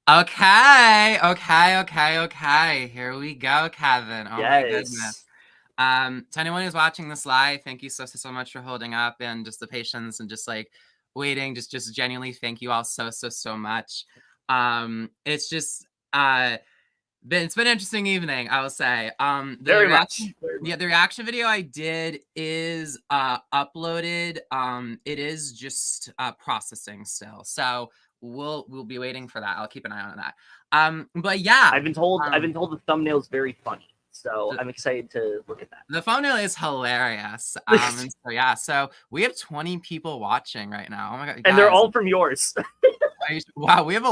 Okay. Here we go, Kevin. Oh my goodness. Yes. To anyone who's watching this live, thank you so much for holding up and just the patience and just like waiting. Just genuinely thank you all so much. It's just it's been an interesting evening, I will say. The Very much. reaction, yeah, the reaction video I did is uploaded. It is just processing still, so we'll be waiting for that. I'll keep an eye on that. But yeah, I've been told the thumbnail's very funny, so the, I'm excited to look at that. the thumbnail is hilarious. And so we have 20 people watching right now. Oh my god, And they're guys! all from yours. Wow, we have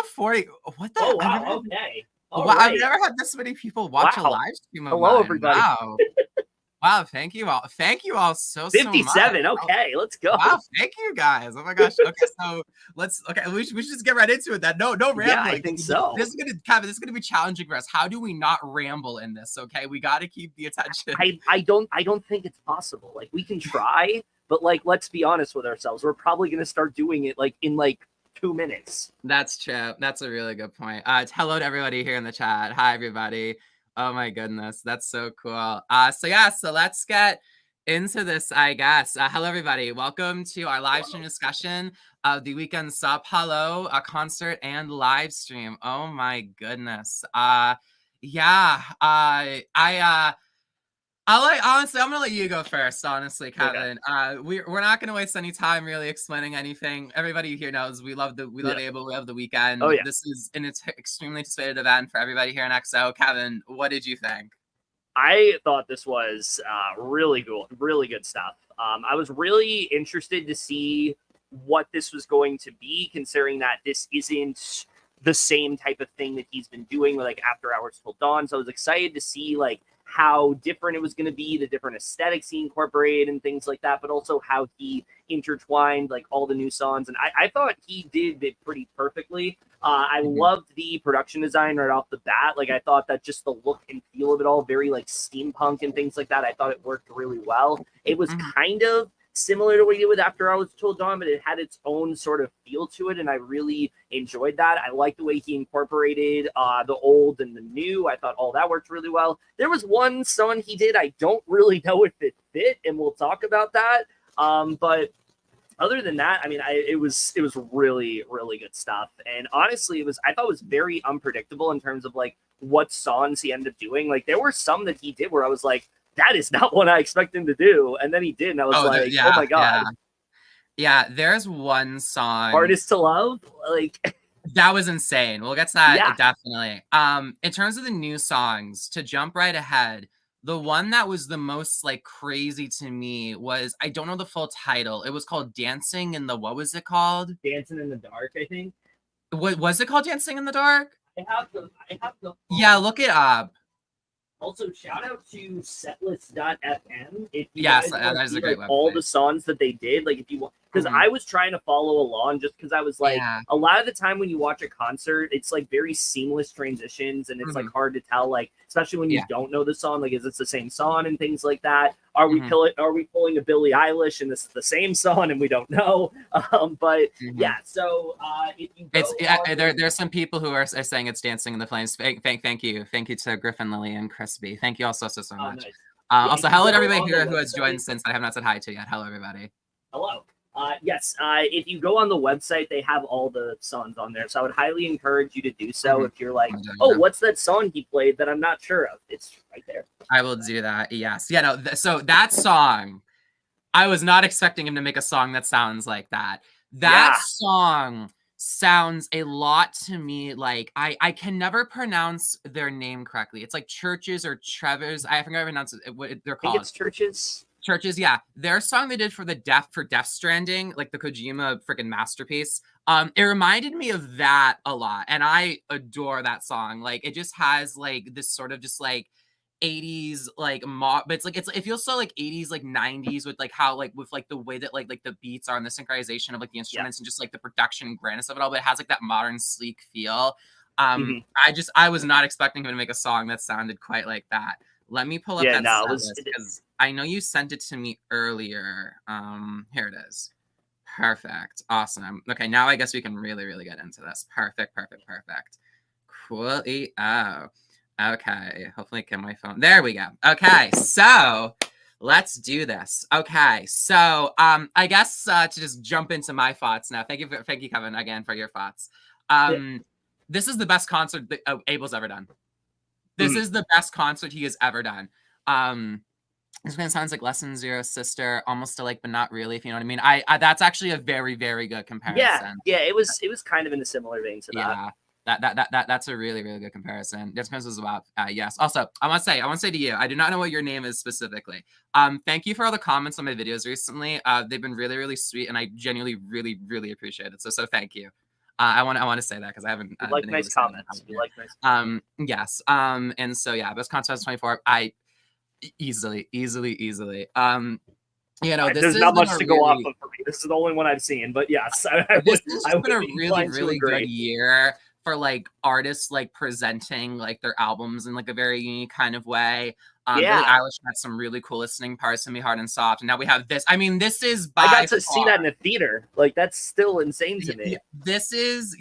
40. What the? Oh wow! Okay. All Wow, right. I've never had this many people watch a Wow. live stream of Hello, mine. everybody. Wow. Wow, thank you all. Thank you all so 57. much. Okay, let's go. Wow, thank you guys. Oh my gosh. Okay, so we should just get right into it then. No rambling. Yeah, I think so. This is gonna be challenging for us. How do we not ramble in this? Okay, we gotta keep the attention. I don't think it's possible. Like, we can try, but like, let's be honest with ourselves. We're probably gonna start doing it like in 2 minutes. That's true. That's a really good point. Hello to everybody here in the chat. Hi everybody. Oh my goodness, that's so cool. So let's get into this, I guess. Hello everybody. Welcome to our live stream discussion of the Weeknd São Paulo concert and live stream. Oh my goodness. Honestly, I'm gonna let you go first. Honestly, Kevin, okay. We're not gonna waste any time really explaining anything. Everybody here knows we love Abel, we love the Weeknd. Oh yeah, this is an extremely anticipated event for everybody here in XO. Kevin, what did you think? I thought this was really cool, really good stuff. I was really interested to see what this was going to be, considering that this isn't the same type of thing that he's been doing with After Hours Till Dawn. So I was excited to see how different it was going to be, the different aesthetics he incorporated and things like that, but also how he intertwined all the new songs. And I thought he did it pretty perfectly. I loved the production design right off the bat. I thought that just the look and feel of it all, very steampunk and things like that, I thought it worked really well. It was kind of similar to what he did with After Hours Till Dawn, but it had its own sort of feel to it, and I really enjoyed that. I liked the way he incorporated the old and the new. I thought all that worked really well. There was one song he did, I don't really know if it fit, and we'll talk about that. But other than that, I mean, it was really, really good stuff. And honestly, I thought it was very unpredictable in terms of what songs he ended up doing. There were some that he did where I was like, that is not what I expect him to do. And then he did, and I was oh my God. Yeah, there's one song. Hardest to Love? That was insane. We'll get to that definitely. In terms of the new songs, to jump right ahead, the one that was the most crazy to me was, I don't know the full title. It was called Dancing in the, what was it called? Dancing in the Dark, I think. What was it called? Dancing in the Dark? I have the Yeah, look it up. Also, shout out to setlist.fm. If you guys that is a great website. All the songs that they did, if you want, because I was trying to follow along, just because I was a lot of the time when you watch a concert, it's very seamless transitions, and it's hard to tell, especially when you don't know the song, is it the same song and things like that. Are we pulling a Billie Eilish and this is the same song and we don't know? But yeah, so if you there's some people who are saying it's Dancing in the Flames. Thank you to Griffin, Lily, and Crispy. Thank you all so much. Nice. Also, hello to everybody here who has joined since I have not said hi to yet. Hello, everybody. Hello. Yes, if you go on the website, they have all the songs on there. So I would highly encourage you to do so. If you're what's that song he played that I'm not sure of? It's right there. I will do that. Yes. Yeah, no. So that song, I was not expecting him to make a song that sounds like that. That song sounds a lot to me I can never pronounce their name correctly. It's Churches or Trevor's. I forgot how to pronounce it. What they're called. I think it's Churches. Churches, yeah. Their song they did for Death Stranding, the Kojima freaking masterpiece. It reminded me of that a lot, and I adore that song. It just has this sort of just 80s but it feels so 80s 90s with how with the way that the beats are and the synchronization of the instruments and just the production and grandness of it all, but it has that modern sleek feel. I was not expecting him to make a song that sounded quite like that. Let me pull up that because I know you sent it to me earlier. Here it is. Perfect. Awesome. Okay, now I guess we can really, really get into this. Perfect, perfect, perfect. Cool. Oh. Okay. Hopefully get my phone. There we go. Okay, so let's do this. Okay, so I guess to just jump into my thoughts now. Thank you, Kevin, again for your thoughts. This is the best concert that Abel's ever done. This is the best concert he has ever done. This kind of sounds like Lesson Zero Sister, almost like, but not really, if you know what I mean. I that's actually a very, very good comparison. Yeah, it was kind of in a similar vein to that. Yeah, that's a really, really good comparison. This was about yes. Also, I want to say to you, I do not know what your name is specifically. Thank you for all the comments on my videos recently. They've been really, really sweet, and I genuinely, really, really appreciate it. So thank you. I want to say that because I haven't. Like nice comments. You like nice. Yes. And so yeah, best concert 24. I easily. You know, there's not much to go off of for me. This is the only one I've seen, but yes, this has been a really, really good year for like artists like presenting like their albums in like a very unique kind of way. Billie Eilish had some really cool listening parts to Me Hard and Soft, and now we have this. I mean, this is I got to see that in the theater. Like that's still insane to me. This is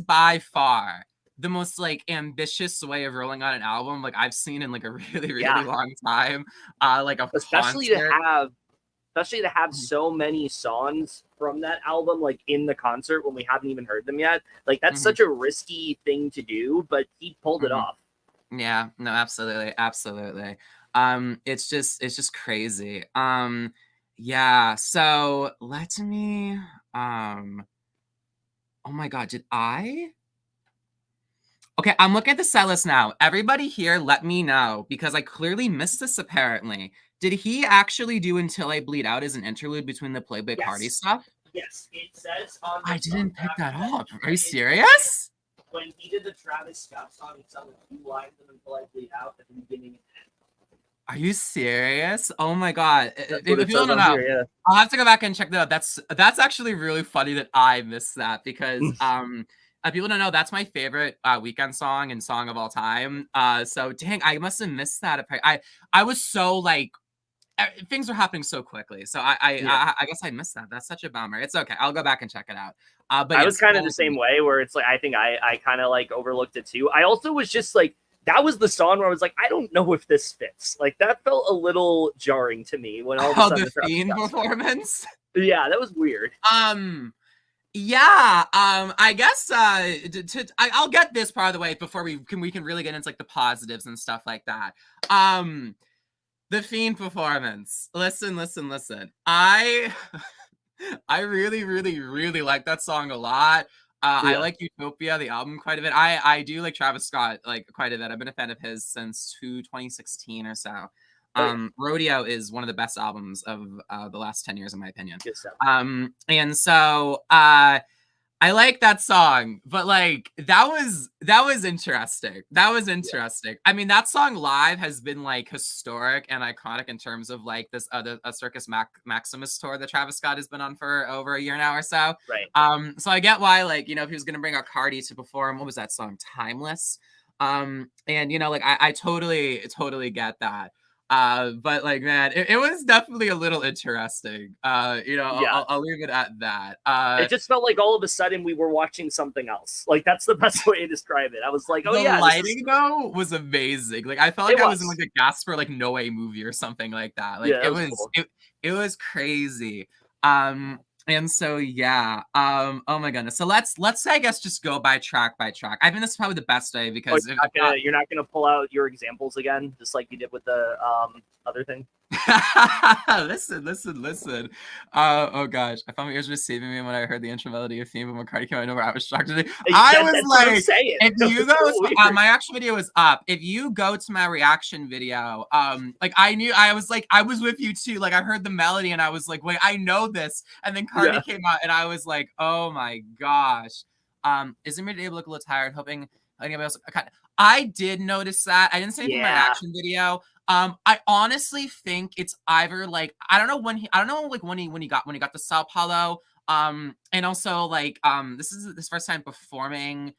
by far the most like ambitious way of rolling out an album like I've seen in like a really, really long time. Like especially to have so many songs from that album like in the concert when we haven't even heard them yet. Like that's such a risky thing to do, but he pulled it off. Yeah, no, absolutely. It's just crazy. Yeah, so let me oh my god, did I? Okay, I'm looking at the set list now. Everybody here, let me know because I clearly missed this apparently. Did he actually do Until I Bleed Out as an interlude between the Playboy Cardi stuff? Yes, it says on the I didn't pick that up. Are you serious? When he did the Travis Scott song, he sung a few lines of Until I Bleed Out at the beginning and end. Are you serious? Oh my god! If you don't know, here, I'll have to go back and check that out. That's actually really funny that I missed that because people don't know that's my favorite Weeknd song and song of all time. So dang, I must have missed that. I was so like things were happening so quickly, so I guess I missed that. That's such a bummer. It's okay. I'll go back and check it out. But I was kind of the same way where it's like I think I kind of like overlooked it too. I also was just like that was the song where I was like I don't know if this fits. Like that felt a little jarring to me when all of a sudden the theme performance. Yeah, that was weird. Yeah, I guess I'll get this part of the way before we can really get into like the positives and stuff like that. The Fiend performance. Listen. I really, really, really like that song a lot. I like Utopia, the album, quite a bit. I do like Travis Scott like quite a bit. I've been a fan of his since 2016 or so. Rodeo is one of the best albums of the last 10 years, in my opinion. And so I like that song, but like that was interesting. I mean, that song live has been like historic and iconic in terms of like this a Circus Maximus tour that Travis Scott has been on for over a year now or so. Right. So I get why, like, you know, if he was gonna bring out Cardi to perform, what was that song, Timeless? And you know, like I totally get that. But like, man, it was definitely a little interesting. You know, I'll leave it at that. It just felt like all of a sudden we were watching something else. Like that's the best way to describe it. I was like, oh the lighting though was amazing. Like I felt like I was in like a Gasper like No Way movie or something like that. Like it was cool. it was crazy. And so yeah, oh my goodness. So let's I guess just go by track. I think this is probably the best way because you're not gonna pull out your examples again, just like you did with the other thing. Listen. Oh gosh, I found my ears receiving me when I heard the intro melody of Theme of McCartney came out of nowhere. I was shocked. I was like, if you go, my reaction video is up. If you go to my reaction video, like I was with you too. Like I heard the melody and I was like, wait, I know this. And then Cardi came out and I was like, oh my gosh. Isn't Mary able to look a little tired? Hoping anybody else. I did notice that. I didn't say it in my reaction video. I honestly think it's either like I don't know when he got to Sao Paulo. And also like this is his first time performing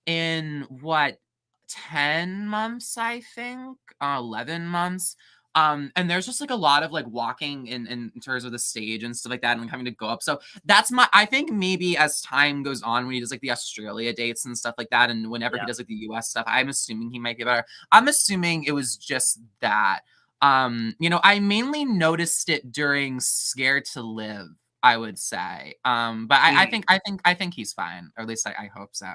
in what 10 months, I think, 11 months. And there's just like a lot of like walking in terms of the stage and stuff like that, and like, having to go up. So that's I think maybe as time goes on, when he does like the Australia dates and stuff like that, and whenever he does like the US stuff, I'm assuming he might get better. I'm assuming it was just that. You know, I mainly noticed it during Scared to Live, I would say. But I think he's fine, or at least I hope so.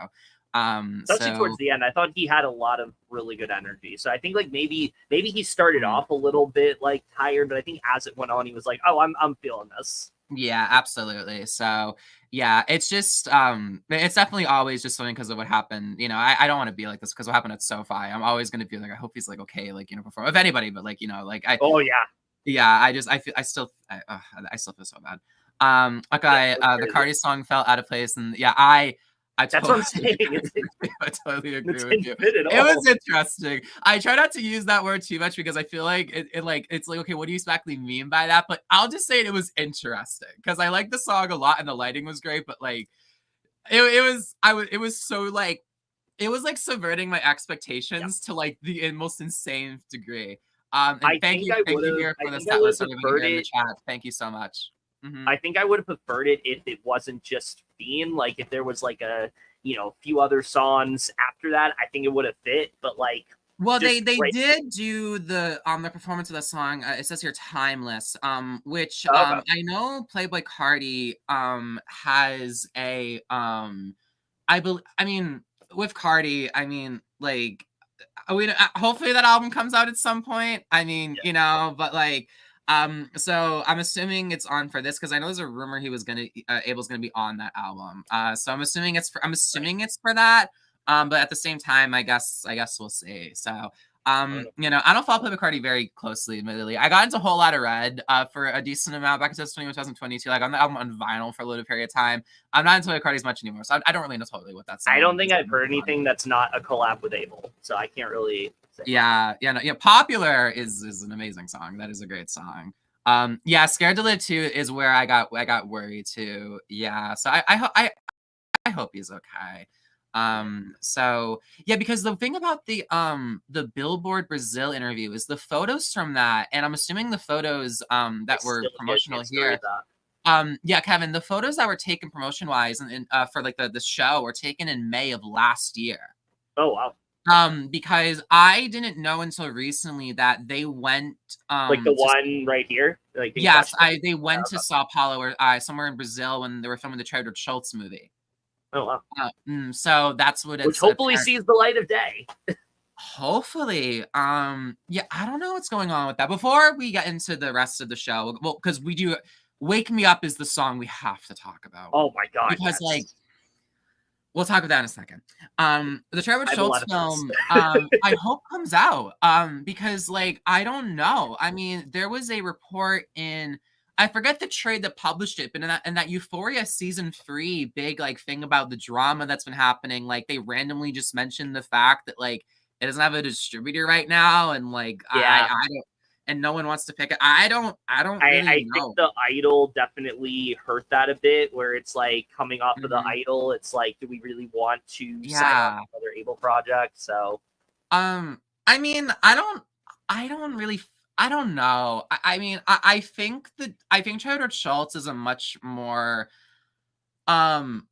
Especially towards the end, I thought he had a lot of really good energy. So I think like maybe he started off a little bit like tired, but I think as it went on, he was like, "Oh, I'm feeling this." Yeah, absolutely. So yeah, it's just it's definitely always just something because of what happened. You know, I don't want to be like this because what happened at SoFi. I'm always gonna be like, I hope he's like okay, like, you know, before, if anybody, but like, you know, like Oh yeah. Yeah, I still feel so bad. Okay, the Cardi song felt out of place, and yeah, That's what I'm saying. I totally agree It with didn't you. fit at It all. was interesting. I try not to use that word too much because I feel like it like it's like, okay, what do you exactly mean by that? But I'll just say it was interesting because I like the song a lot and the lighting was great, but like it was so like it was like subverting my expectations to like the most insane degree. And I thank think you, I thank you would here for have the set list over preferred here in the it. chat. Thank you so much. I think I would have preferred it if it wasn't just Fiend. Like if there was like a few other songs after that, I think it would have fit. But like, well, they did do the performance of the song. It says here "Timeless," which I know Playboy Cardi has a I mean, with Cardi, I mean, like, hopefully that album comes out at some point. I mean, you know, but like, so I'm assuming it's on for this because I know there's a rumor he was gonna Abel's gonna be on that album. So I'm assuming it's for that. But at the same time, I guess we'll see. So you know, I don't follow Playboy Cardi very closely, admittedly. I got into a whole lot of Red for a decent amount back in 2022. Like on the album on vinyl for a little period of time. I'm not into Playboy Cardi as much anymore, so I don't really know totally what that's. I don't think I've heard anything that's not a collab with Abel, so I can't really say. Yeah. Popular is an amazing song. That is a great song. Yeah, Scared to Live 2 is where I got worried too. Yeah, so I hope he's okay. So yeah, because the thing about the Billboard Brazil interview is the photos from that, and I'm assuming the photos that were promotional here. Yeah, Kevin, the photos that were taken promotion wise and for like the show were taken in May of last year. Oh wow. Because I didn't know until recently that they went like the one right here. Like yes, they went to Sao Paulo or somewhere in Brazil when they were filming the Trader Schultz movie. Oh wow. So that's what it's. Which hopefully sees the light of day. Hopefully. Yeah, I don't know what's going on with that. Before we get into the rest of the show, well, because we do Wake Me Up is the song we have to talk about. Oh my god. Because like we'll talk about that in a second. The Trevor Schultz film, I hope comes out. Because like I don't know. I mean, there was a report in I forget the trade that published it, but in that Euphoria season 3 big like thing about the drama that's been happening, like they randomly just mentioned the fact that like it doesn't have a distributor right now, and like I don't, and no one wants to pick it. I don't really know. I think the Idol definitely hurt that a bit, where it's like coming off of the Idol, it's like, do we really want to sign on another Abel project? So I mean, I don't know. I mean, I think Trader Schultz is a much more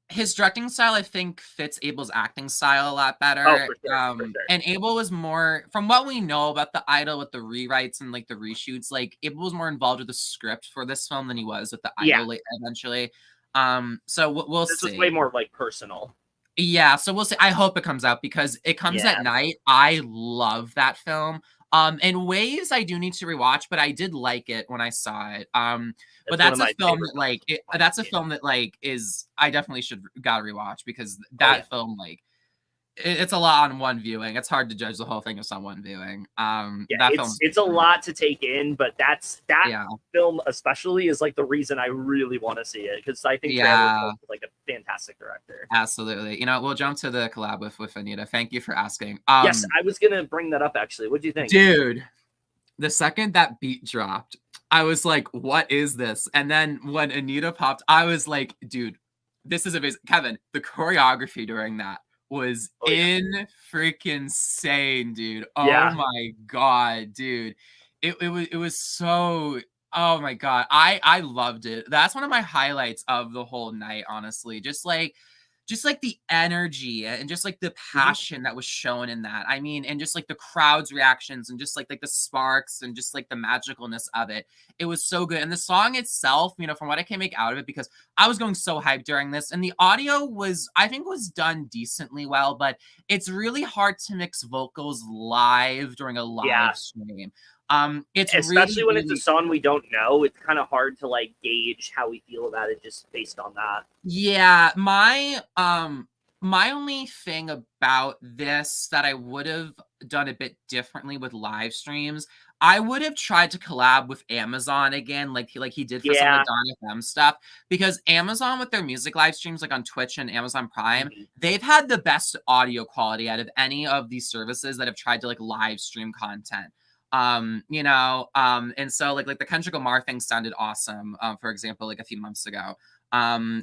his directing style I think fits Abel's acting style a lot better. Oh, for sure. And Abel was more, from what we know about the Idol with the rewrites and like the reshoots, like Abel was more involved with the script for this film than he was with the Idol eventually. So we'll see. This was way more like personal. Yeah, so we'll see. I hope it comes out because it comes at night. I love that film. In ways I do need to rewatch, but I did like it when I saw it. But that's a film that like that's a film that like is I definitely gotta rewatch because that film like it's a lot on one viewing. It's hard to judge the whole thing just on one viewing. It's a lot to take in, but that film especially is like the reason I really want to see it because I think Trevor is like a fantastic director. Absolutely. You know, we'll jump to the collab with Anita. Thank you for asking. Yes, I was gonna bring that up actually. What do you think, dude? The second that beat dropped, I was like, "What is this?" And then when Anita popped, I was like, "Dude, this is amazing." Kevin, the choreography during that was freaking insane, dude. Oh my god, dude. it was so, oh my god, I loved it. That's one of my highlights of the whole night, honestly. Just like the energy and just like the Mhm. passion that was shown in that. I mean, and just like the crowd's reactions and just like the sparks and just like the magicalness of it. It was so good. And the song itself, from what I can make out of it, because I was going so hyped during this, and the audio was, I think, was done decently well, but it's really hard to mix vocals live during a live Yeah, stream. It's especially really, when it's a really, song we don't know. It's kind of hard to like gauge how we feel about it just based on that. yeah, my only thing about this that I would have done a bit differently with live streams, I would have tried to collab with Amazon again, like he did for some of the Yeah. Dawn FM stuff, because Amazon with their music live streams, like on Twitch and Amazon Prime, Mhm. they've had the best audio quality out of any of these services that have tried to like live stream content. And so like the Kendrick Lamar thing sounded awesome, for example, like a few months ago. Yeah,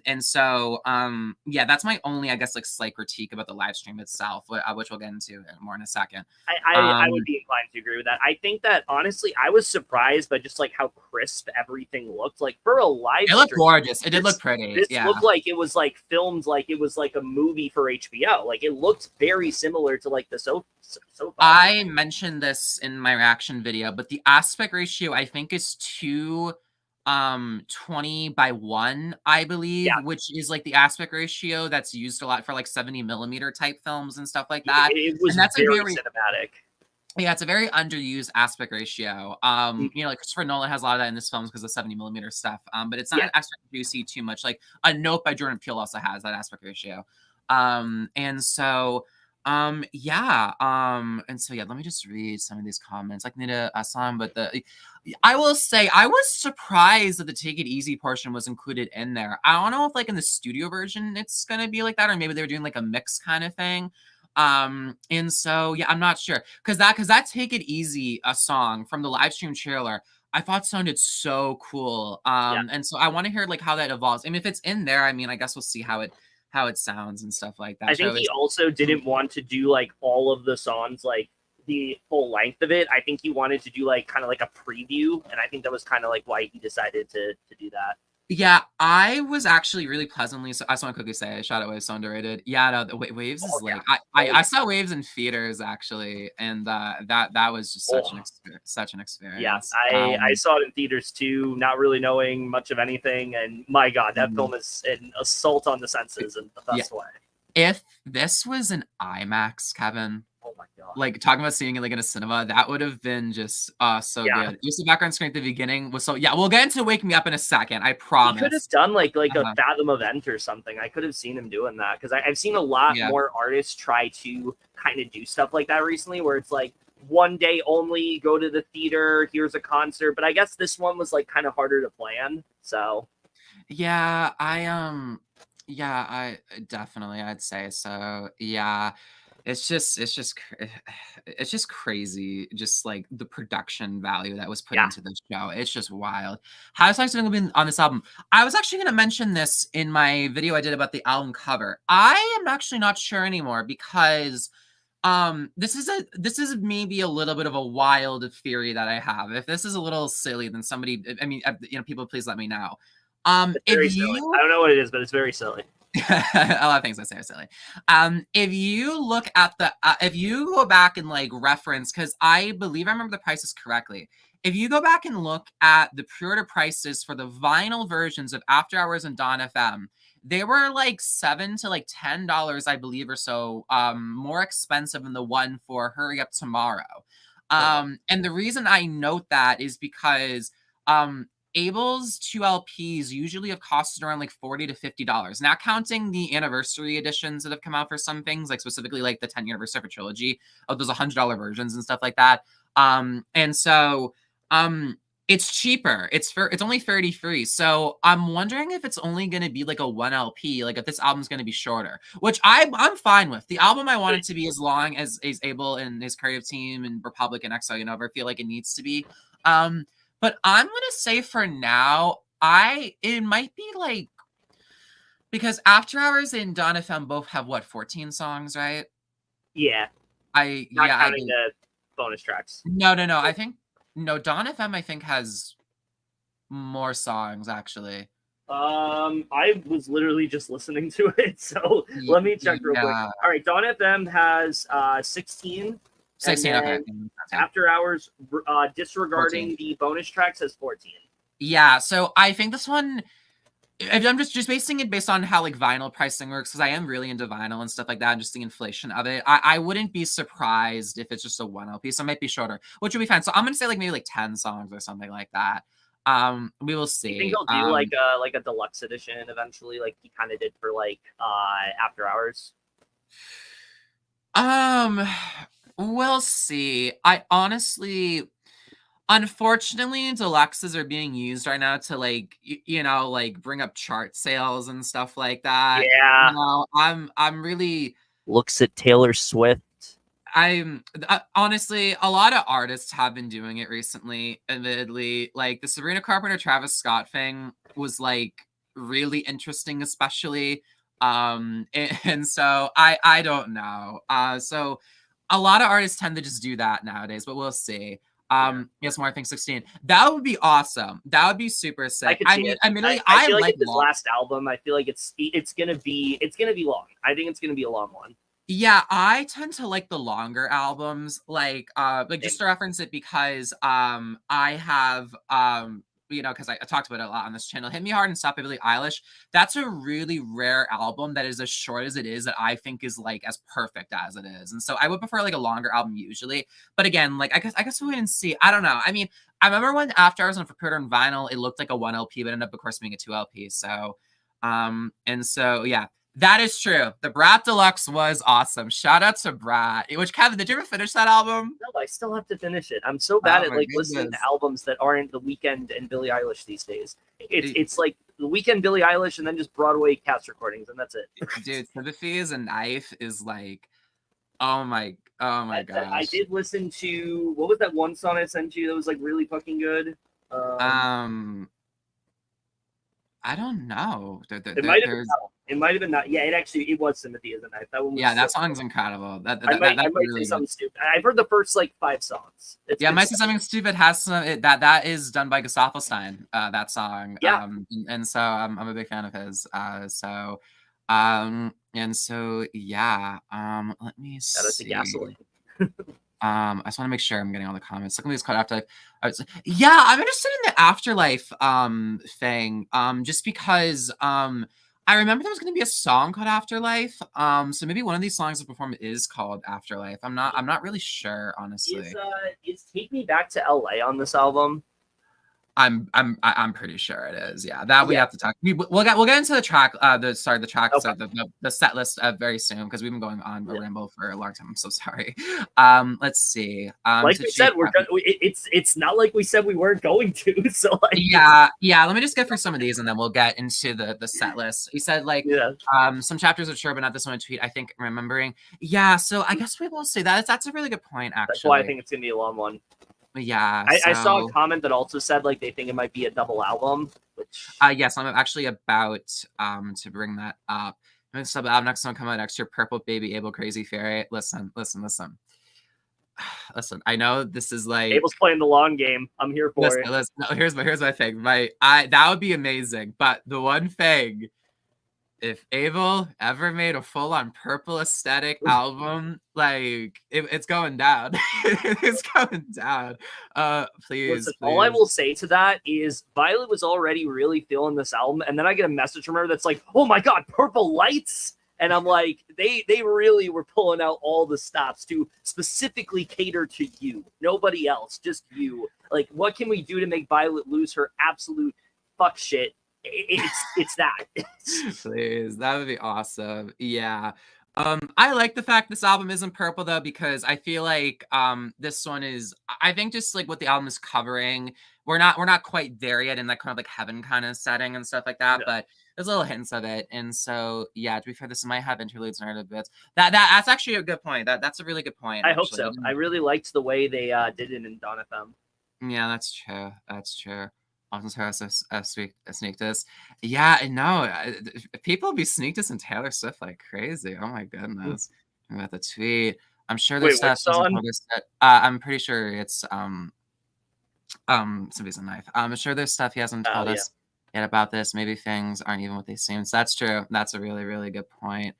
that's my only, I guess, like slight critique about the live stream itself, which we'll get into more in a second. I would Um, be inclined to agree with that. I think that honestly, I was surprised by just like how crisp everything looked. Like for a live it looked stream, gorgeous. It did look this pretty. this Yeah. looked like it was like filmed like it was like a movie for HBO. Like it looked very similar to like the soap opera. I mentioned this in my reaction video, but the aspect ratio I think is 20:1, I believe, Yeah, which is like the aspect ratio that's used a lot for like 70 millimeter type films and stuff like that. it And was that's a very very, cinematic. yeah, it's a very underused aspect ratio. Like Christopher Nolan has a lot of that in his films because of 70 millimeter stuff. But it's not Yeah, an aspect ratio you see too much. Like A Note by Jordan Peele also has that aspect ratio. And so yeah. And so yeah, let me just read some of these comments. Like need a song, but I will say I was surprised that the Take It Easy portion was included in there. I don't know if like in the studio version it's gonna be like that, or maybe they were doing like a mix kind of thing. And so yeah, I'm not sure. Cause that Take It Easy a song from the live stream trailer, I thought sounded so cool. yeah. And so I want to hear like how that evolves. I mean, if it's in there, I mean, I guess we'll see how it sounds and stuff like I that. think So he it's also didn't want to do like all of the songs like the full length of it. I think he wanted to do like kind of like a preview, and I think that was kind of like why he decided to do that. yeah, I was actually really pleasantly. So I just want to quickly say, Shadow Waves so underrated. Yeah, no, Waves Oh is yeah, like I, oh I yeah, saw Waves in theaters actually, and that was just such an oh such an yeah. experience. I saw it in theaters too, not really knowing much of anything, and my God, that Mhm. film is an assault on the senses in the Yeah, best way. if this was an IMAX, Kevin, Oh my God. like talking about seeing it like in a cinema, that would have been just so Yeah, good. Just the background screen at the beginning was so, yeah. We'll get into Wake Me Up in a second, I he could have promise. done like a Uh-huh. Fathom event or something. I could have seen him doing that because I've seen a lot Yeah. more artists try to kind of do stuff like that recently, where it's like one day only, go to the theater, here's a concert. But I guess this one was like kind of harder to plan. So Yeah, yeah, I definitely I'd say so. Yeah. It's just crazy, just like the production value that was put yeah, into this show. It's just wild. How is actually gonna be on this album? I was actually gonna mention this in my video I did about the album cover. I am actually not sure anymore because this is maybe a little bit of a wild theory that I have. If this is a little silly, then somebody, I mean, people, please let me know. it's If very silly. I you don't know what it is, but it's very silly. a lot of things I say are silly. If you look at if you go back and like reference, because I believe I remember the prices correctly. If you go back and look at the pre-order prices for the vinyl versions of After Hours and Dawn FM, they were like $7 to $10, I believe, or so, more expensive than the one for Hurry Up Tomorrow. Uh-huh. And the reason I note that is because um Abel's 2 LPs usually have costed around like $40 to $50. Not counting the anniversary editions that have come out for some things, like specifically like the 10th anniversary for Trilogy of those $100 versions and stuff like that. And so it's cheaper. It's only 33. So I'm wondering if it's only gonna be like a 1 LP, like if this album's gonna be shorter, which I'm fine with. The album I want it to be as long as Abel and his creative team and Republic and EXO, I feel like it needs to be. But I'm gonna say for now, it might be like, because After Hours and Dawn FM both have what, 14 songs, right? Yeah, I not yeah, I counting the bonus tracks. no, I think No, Dawn FM I think has more songs actually. I was literally just listening to it, so let me check real quick. Yeah, All right, Dawn FM has 16, and 16. Okay, then that's it. After Hours, disregarding 14. the bonus tracks, has 14. Yeah, so I think this one. I'm just basing it based on how like vinyl pricing works because I am really into vinyl and stuff like that, and just the inflation of it. I wouldn't be surprised if it's just a one LP, so it might be shorter, which would be fine. So I'm gonna say like maybe like 10 songs or something like that. We will You think see. he'll do like a deluxe edition eventually, like he kind of did for like After Hours? Um, we'll see. I honestly, unfortunately, deluxes are being used right now to like like bring up chart sales and stuff like that. Yeah. I'm really Looks at Taylor Swift. I'm honestly, a lot of artists have been doing it recently. Admittedly, like the Sabrina Carpenter Travis Scott thing was like really interesting, especially. And so I don't know. So a lot of artists tend to just do that nowadays, but we'll see. Yes, more I think 16. That would be awesome. That would be super I sick. could I see mean, it. admittedly, I I feel like like it's his last album. I feel like it's gonna be long. I think it's gonna be a long one. Yeah, I tend to like the longer albums, like just to reference it because I have because I talked about it a lot on this channel. Hit Me Hard and Stop by Billie Eilish. That's a really rare album that is as short as it is that I think is like as perfect as it is. And so I would prefer like a longer album usually. But again, like I guess we'll wait and see. I don't know. I mean, I remember when After Hours on Prepared on Vinyl, it looked like a 1 LP, but ended up of course being a 2 LP. So and so yeah. That is true. The Brat Deluxe was awesome. Shout out to Brat. Which Kevin, did you ever finish that album? No, I still have to finish it. I'm so bad Oh at my like listening to goodness. albums that aren't The Weeknd and Billie Eilish these days. It's It- it's like The Weeknd, Billie Eilish, and then just Broadway cast recordings, and that's it. Dude, Sympathy is a Knife is like, oh my I gosh. did listen to what was that one song I sent you that was like really fucking good. Um, I don't know. It might have been There's that one. It might have been that. Yeah, it was Sympathy as a Knife. That one was yeah, so that song's incredible. I That's might say really good. something stupid. I've heard the first like 5 songs. It's Yeah, good Might Say stuff. Something Stupid has that is done by Gustavo Stein, that song. Yeah, And so I'm a big fan of his. And so yeah. Let me shout out to see. Gasoline. I just want to make sure I'm getting all the comments. Look at this called Afterlife. Yeah, I'm interested in the Afterlife thing. Just because I remember there was gonna be a song called Afterlife. So maybe one of these songs to perform is called Afterlife. I'm not really sure, honestly. Is Take Me Back to LA on this album? I'm pretty sure it is. Yeah, that we Yeah. have to talk. We'll get into the track. The track. Okay. The set list very soon because we've been going on a ramble for a long time. I'm so sorry. Let's see. Like we said, it's not like we said we weren't going to. So like yeah. Let me just get through some of these and then we'll get into the set list. He said like yeah. some chapters are sure, but not this one tweet. I think remembering. Yeah. So I guess we will say that that's a really good point That's why I actually. think it's gonna be a long one. Yeah. I saw So a comment that also said like they think it might be a double album, which yes, I'm actually about to bring that up. And so the next one come out next year, Purple Baby Abel Crazy Fairy. Listen. Listen, I know this is like Abel's playing the long game. I'm here for it. listen. No, here's my thing. That would be amazing. But the one thing, if Abel ever made a full-on purple aesthetic album, like it's going down. It's going down. Please, Listen, all I please. will say to that is Violet was already really feeling this album, and then I get a message from her that's like, "Oh my god, Purple Lights!" And I'm like, they really were pulling out all the stops to specifically cater to you, nobody else, just you. Like, what can we do to make Violet lose her absolute fuck shit? It's that. Please, that would be awesome. Yeah. I like the fact this album isn't purple though, because I feel like this one is I think just like what the album is covering, we're not quite there yet in that kind of like heaven kind of setting and stuff like that, No. but there's little hints of it. And so yeah, to be fair, this might have interludes and narrative bits. That's actually a good point. That's a really good point, I hope actually. so. I really liked the way they did it in Dawn FM. Yeah, that's true. That's true. Austin Harris sneak this. Yeah, I know. People be sneak this in Taylor Swift like crazy. Oh my goodness. About the tweet. I'm sure Wait, there's which stuff doesn't song? focus that I'm pretty sure it's Symbolism knife. I'm sure there's stuff he hasn't told Yeah. us yet about this. Maybe things aren't even what they seem. So that's true. That's a really, really good point.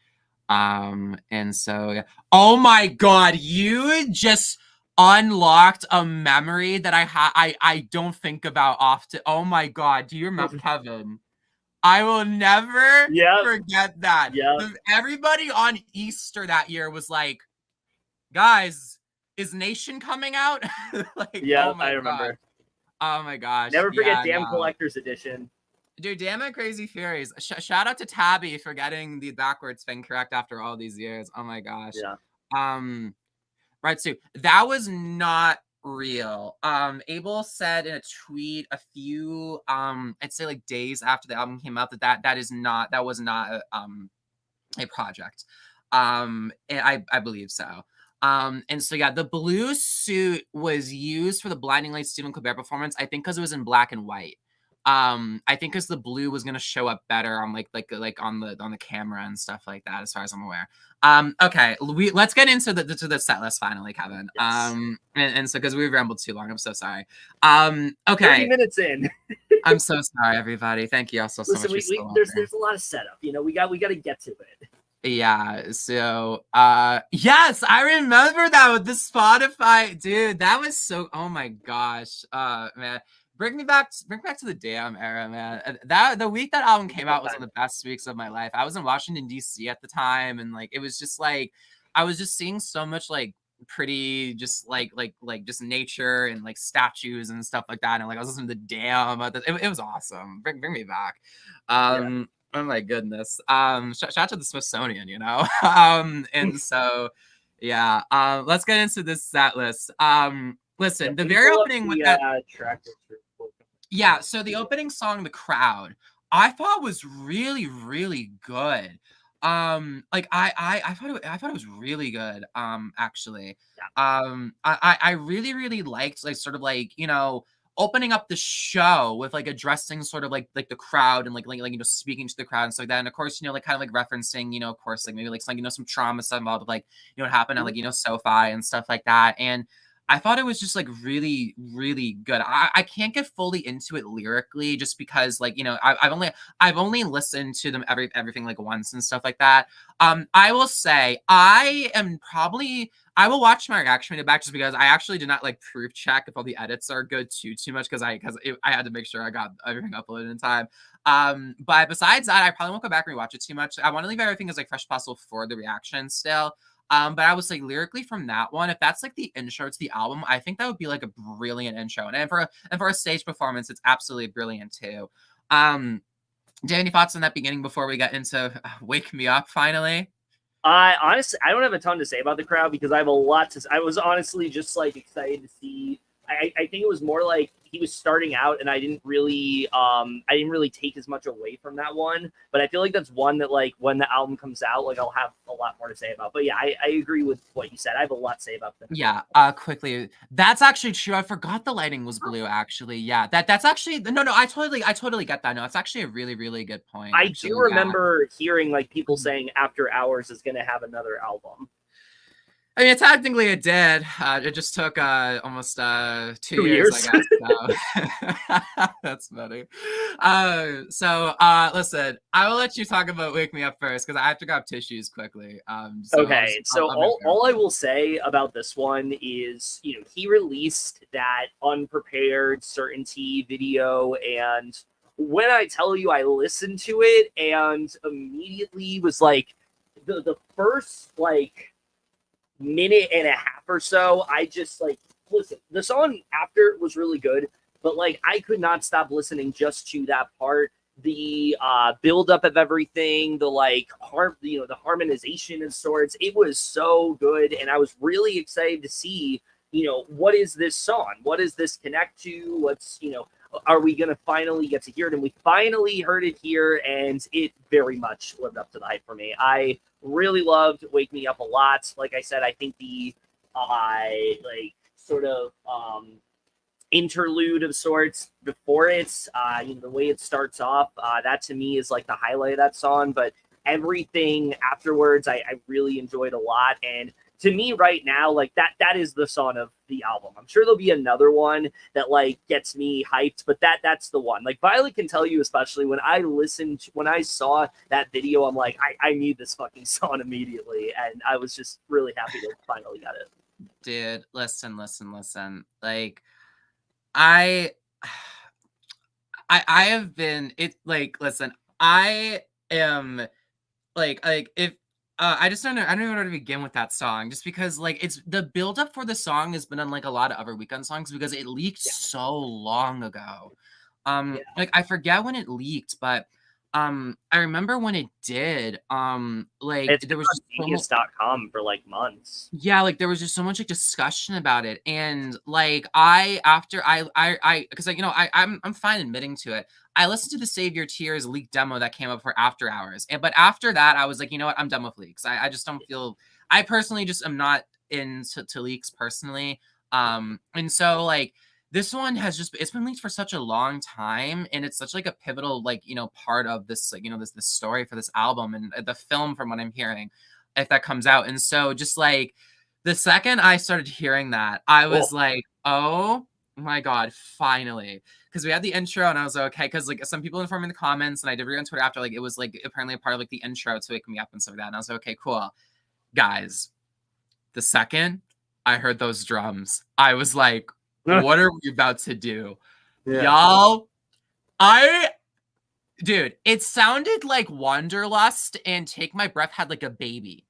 And so yeah. Oh my god, you just unlocked a memory that I don't think about often. Oh my god, do you remember Kevin? I will never Yeah. forget that. Yeah. Everybody on Easter that year was like, guys, is Nation coming out? Like, Yeah, oh I my god. remember. Oh my gosh. Never forget Yeah, Damn no. Collector's Edition. Dude, damn it, Crazy Furies. Shout out to Tabby for getting the backwards thing correct after all these years. Oh my gosh. Yeah. Right, so that was not real. Abel said in a tweet a few I'd say like days after the album came out that was not a project. And I believe so. And so yeah, the blue suit was used for the Blinding Lights Stephen Colbert performance, I think because it was in black and white. I think because the blue was gonna show up better on like on the camera and stuff like that, as far as I'm aware. Okay, let's get into the set list finally, Kevin. Yes. And so because we've rambled too long, I'm so sorry. 30 Okay, minutes in. I'm so sorry, everybody. Thank you all so Listen, much. there's a lot of setup. You know, we got to get to it. Yeah, so yes, I remember that with the Spotify, dude. That was so, oh my gosh. Man, bring me back to the damn era, man. That the week that album came out was one of the best weeks of my life. I was in Washington DC at the time, and like it was just like I was just seeing so much like pretty just like just nature and like statues and stuff like that, and like I was listening to Damn. It was awesome. Bring me back. Yeah. Oh my goodness. Shout out to the Smithsonian, you know. And so yeah, let's get into this set list. Listen, the very opening with that track. yeah, so the opening song, The Crowd, I thought was really, really good. Like I thought it was really good, actually. I really, really liked like sort of like, you know, opening up the show with like addressing sort of like the crowd and like you know, speaking to the crowd and stuff like that. And of course, you know, like kind of like referencing, you know, of course, like maybe like some, you know, some trauma stuff involved with like, you know, what happened at like, you know, SoFi and stuff like that. And I thought it was just like really, really good. I can't get fully into it lyrically just because like, you know, I've only listened to them everything like once and stuff like that. I will say I will watch my reaction video back just because I actually did not like proof check if all the edits are good too much because I had to make sure I got everything uploaded in time. But besides that, I probably won't go back and rewatch it too much. I want to leave everything as like fresh possible for the reaction still. But I was like lyrically from that one, if that's like the intro to the album, I think that would be like a brilliant intro. And for a stage performance, it's absolutely brilliant too. Do you have any thoughts on that beginning before we get into Wake Me Up finally? Honestly, I don't have a ton to say about the crowd because I have a lot to. I was honestly just like excited to see. I think it was more like he was starting out, and I didn't really take as much away from that one. But I feel like that's one that like when the album comes out, like I'll have a lot more to say about. But yeah, I agree with what you said. I have a lot to say about that. Yeah, quickly. That's actually true. I forgot the lighting was blue, actually. Yeah, that's actually no, I totally get that. No, it's actually a really, really good point. I actually, do remember hearing like people saying After Hours is going to have another album. I mean, technically it did. It just took almost 2 years, I guess. So. That's funny. Listen, I will let you talk about Wake Me Up first because I have to grab tissues quickly. Okay, all I will say about this one is, you know, he released that Unprepared Certainty video, and when I tell you I listened to it and immediately was like, the first like minute and a half or so, I just like, listen, the song after was really good, but like I could not stop listening just to that part. The build up of everything, the like the harmonization of sorts, it was so good, and I was really excited to see, you know, what is this song? What does this connect to? What's, you know, are we gonna finally get to hear it? And we finally heard it here, and it very much lived up to the hype for me. I really loved Wake Me Up a lot. Like I said, I think the like sort of interlude of sorts before it, you know, the way it starts off, that to me is like the highlight of that song. But everything afterwards, I really enjoyed a lot. And to me right now, like that is the song of the album. I'm sure there'll be another one that like gets me hyped, but that's the one. Like Violet Can Tell You, especially when I saw that video, I'm like, I need this fucking song immediately, and I was just really happy to finally get it. Dude, listen. Like, I I have been it like listen, I am like if I just don't know. I don't even know where to begin with that song, just because like it's the build up for the song has been unlike a lot of other Weeknd songs because it leaked Yeah. so long ago. Yeah. Like I forget when it leaked, but I remember when it did. Like It's there been was on just so much. Genius.com for like months. Yeah, like there was just so much like discussion about it, and like I after I because like I'm fine admitting to it. I listened to the Save Your Tears leak demo that came up for After Hours, and but after that I was like, you know what, I'm done with leaks. I just don't feel. I personally just am not into to leaks personally. And so like this one has just it's been leaked for such a long time, and it's such like a pivotal like part of this like this story for this album and the film from what I'm hearing if that comes out. And so just like the second I started hearing that, I was like, oh my God, finally. Because we had the intro and I was like, okay, because like some people informed me in the comments and I did read on Twitter after, like it was like apparently a part of like the intro to wake me up and stuff like that. And I was like, okay, cool. Guys, the second I heard those drums, I was like, what are we about to do? Yeah. Y'all, dude, it sounded like Wanderlust and Take My Breath had like a baby.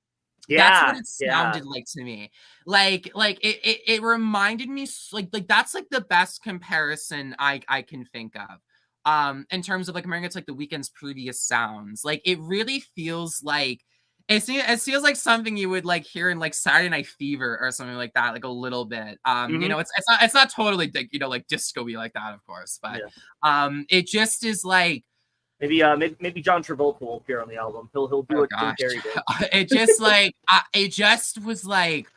That's what it sounded like to me. Like it reminded me like that's like the best comparison I can think of. In terms of like comparing it to like the Weeknd's previous sounds. Like it really feels like it feels like something you would like hear in like Saturday Night Fever or something like that, like a little bit. It's not totally like like disco-y like that, of course, but it just is like Maybe John Travolta will appear on the album. He'll do what Jim Carrey did. It just like it just was like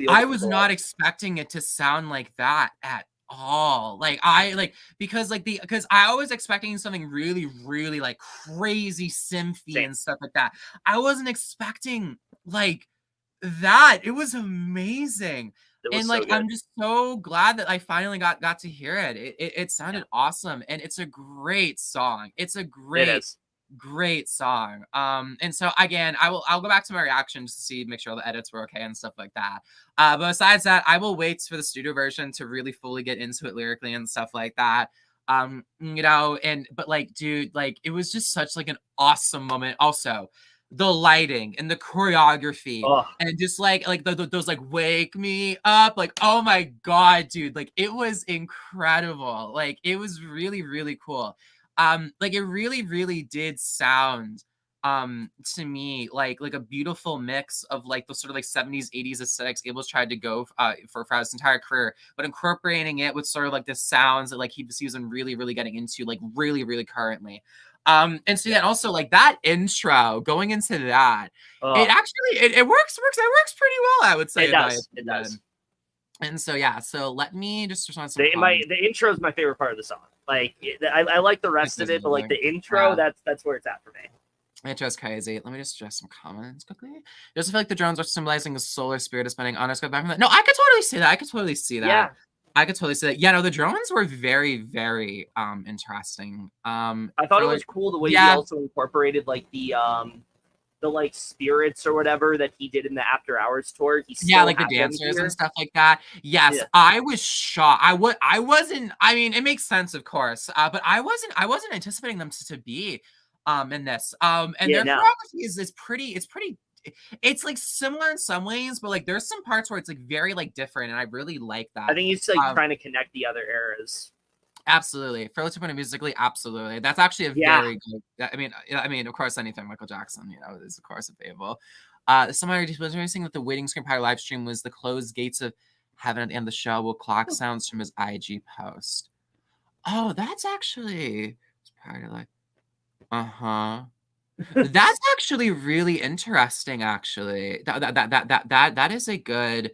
I was not expecting it to sound like that at all. Like because I was expecting something really, really like crazy synthy and stuff like that. I wasn't expecting like that. It was amazing. And like so I'm just so glad that I finally got to hear it. It sounded awesome, and it's a great song. It's a great song. And so again, I'll go back to my reactions to see make sure the edits were okay and stuff like that. But besides that, I will wait for the studio version to really fully get into it lyrically and stuff like that. But like, dude, like it was just such like an awesome moment. Also, the lighting and the choreography and just like those like wake me up, like oh my God, dude, like it was incredible. Like it was really, really cool. Like it really, really did sound to me like a beautiful mix of like the sort of like 70s 80s aesthetics Abel's tried to go for his entire career, but incorporating it with sort of like the sounds that like he was really, really getting into like really, really currently. And so also like that intro going into that, it actually it works pretty well, I would say. It does. And so so let me just respond to some the intro is my favorite part of the song. Like I like the rest of it, but like the intro, that's where it's at for me. Intro's crazy. Let me just address some comments quickly. I just feel like the drones are symbolizing the solar spirit of spending honest back from that. No, I could totally see that. I could totally see that. Yeah. I could totally see that. Yeah, no, the drones were very, very interesting. I thought it was cool the way he also incorporated like the like spirits or whatever that he did in the After Hours tour. Like the dancers and stuff like that. Yes, I was shocked. I wasn't. I mean, it makes sense, of course, but I wasn't anticipating them to be in this. And their choreography is pretty. It's like similar in some ways, but like there's some parts where it's like very like different, and I really like that. I think he's like trying to connect the other eras. Absolutely, for point musically, absolutely. That's actually a very good. I mean, of course, anything Michael Jackson, is of course a fable. Somebody was saying that the Waiting Screen Empire live stream was the closed gates of heaven at the end of the show. Will clock sounds from his IG post. Oh, that's actually that's actually really interesting. Actually, that is a good.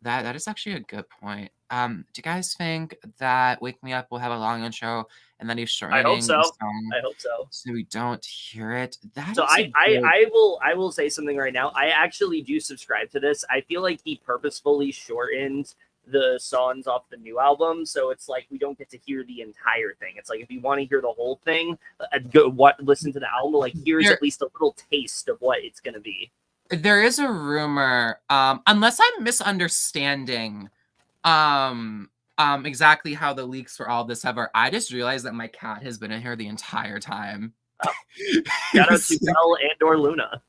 That is actually a good point. Do you guys think that Wake Me Up will have a long intro and then he's I hope shortening the so. song I hope so. so we don't hear it? That So is a good. I will say something right now. I actually do subscribe to this. I feel like he purposefully shortened the songs off the new album, so it's like we don't get to hear the entire thing. It's like if you want to hear the whole thing, listen to the album. Like here's There, at least a little taste of what it's gonna be. there is a rumor, unless I'm misunderstanding, exactly how the leaks for all this ever. I just realized that my cat has been in here the entire time. Shout out to Belle and or Luna.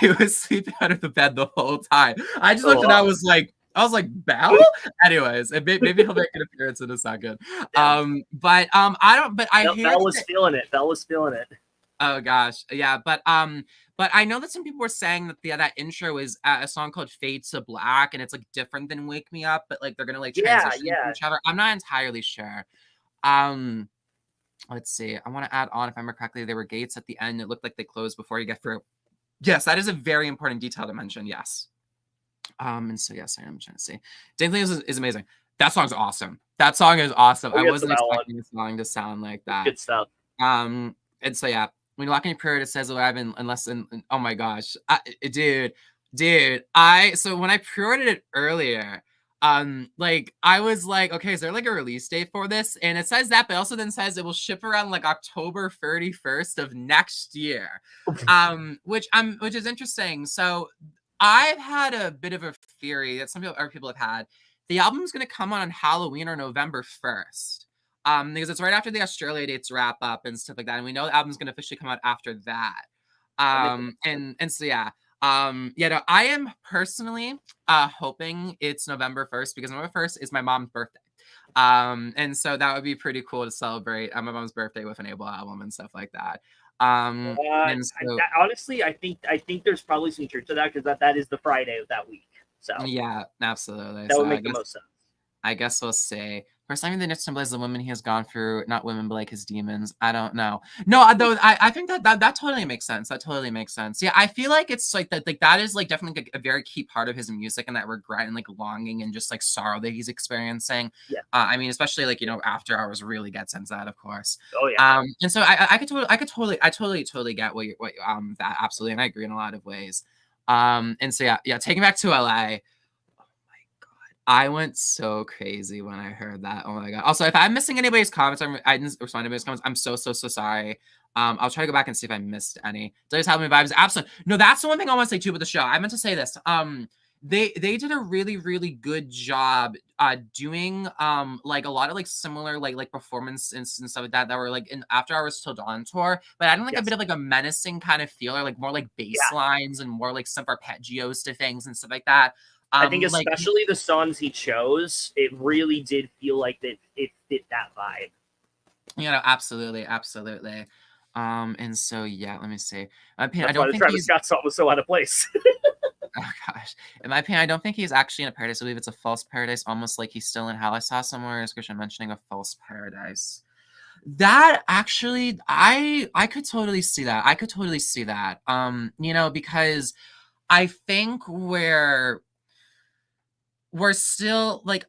He was sleeping under the bed the whole time. I just Oh, looked and I was like, Belle? Anyways, maybe he'll make an appearance in a second. Yeah. I don't, but I hear Belle was that, feeling it. Belle was feeling it. oh gosh, yeah, but I know that some people were saying that that intro is a song called Fade to Black, and it's like different than Wake Me Up, but like they're gonna like transition to each other. I'm not entirely sure. Um, let's see. I want to add on, if I remember correctly, there were gates at the end. It looked like they closed before you get through. Yes, that is a very important detail to mention. Yes. And so yes, I am trying to see. Dancing is amazing. That song's awesome. That song is awesome. I wasn't expecting the song to sound like that. Good stuff. And so yeah, when you lock in your period, it says alive unless oh my gosh, dude. So when I pre-ordered it earlier, like I was like, okay, is there like a release date for this? And it says that, but also then says it will ship around like October 31st of next year. Which is interesting. So I've had a bit of a theory that some people have had. The album's gonna come on Halloween or November 1st. Because it's right after the Australia dates wrap up and stuff like that. And we know the album's gonna officially come out after that. And so yeah. No, I am personally hoping it's November 1st because November 1st is my mom's birthday. And so that would be pretty cool to celebrate my mom's birthday with an Able album and stuff like that. And so honestly, I think there's probably some truth to that because that is the Friday of that week. So yeah, absolutely. That would make the most sense. I guess we'll say. First time the next symbolize the women he has gone through, not women, but like his demons. I don't know. No, though I think that totally makes sense. That totally makes sense. Yeah, I feel like it's like that is like definitely like a very key part of his music and that regret and like longing and just like sorrow that he's experiencing. Yeah. I mean, especially like After Hours really gets into that, of course. Oh yeah. And so I could totally get what that absolutely, and I agree in a lot of ways. And so yeah, taking back to LA. I went so crazy when I heard that. Oh my god. Also, if I'm missing anybody's comments, I didn't respond to anybody's comments. I'm so sorry. I'll try to go back and see if I missed any. Does have me vibes? Absolutely. No, that's the one thing I want to say too about the show. I meant to say this. They did a really good job doing like a lot of like similar like performance and stuff like that were like in After Hours Till Dawn tour, but I don't like a bit of like a menacing kind of feel or like more like bass lines and more like some arpeggios to things and stuff like that. I think especially the songs he chose, it really did feel like that it fit that vibe. Absolutely. And so yeah, let me see. My opinion, I don't think Travis Scott song was so out of place. Oh gosh, in my opinion, I don't think he's actually in a paradise. I believe it's a false paradise, almost like he's still in hell. I saw somewhere in a description mentioning a false paradise. That actually, I could totally see that. Because I think we're still like,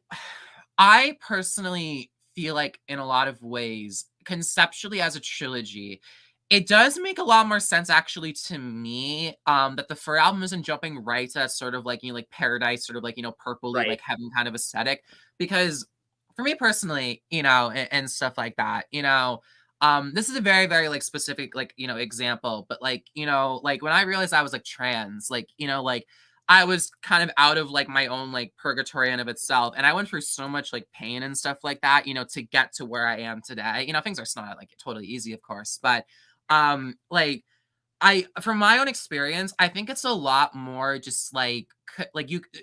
I personally feel like in a lot of ways, conceptually as a trilogy, it does make a lot more sense actually to me that the third album isn't jumping right to sort of like like paradise, sort of like purpley like heaven kind of aesthetic, because for me personally, and stuff like that, this is a very like specific like example, but like like when I realized I was like trans, like like I was kind of out of like my own like purgatory in of itself, and I went through so much like pain and stuff like that, to get to where I am today. Things are still not like totally easy, of course, but like from my own experience, I think it's a lot more just like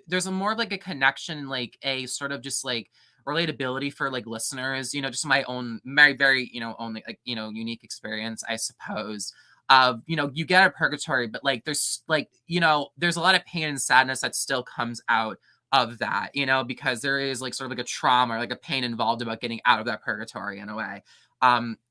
there's a more of like a connection, like a sort of just like relatability for like listeners, just my own very only like unique experience, I suppose. You get a purgatory, but like there's like there's a lot of pain and sadness that still comes out of that, because there is like sort of like a trauma or like a pain involved about getting out of that purgatory in a way,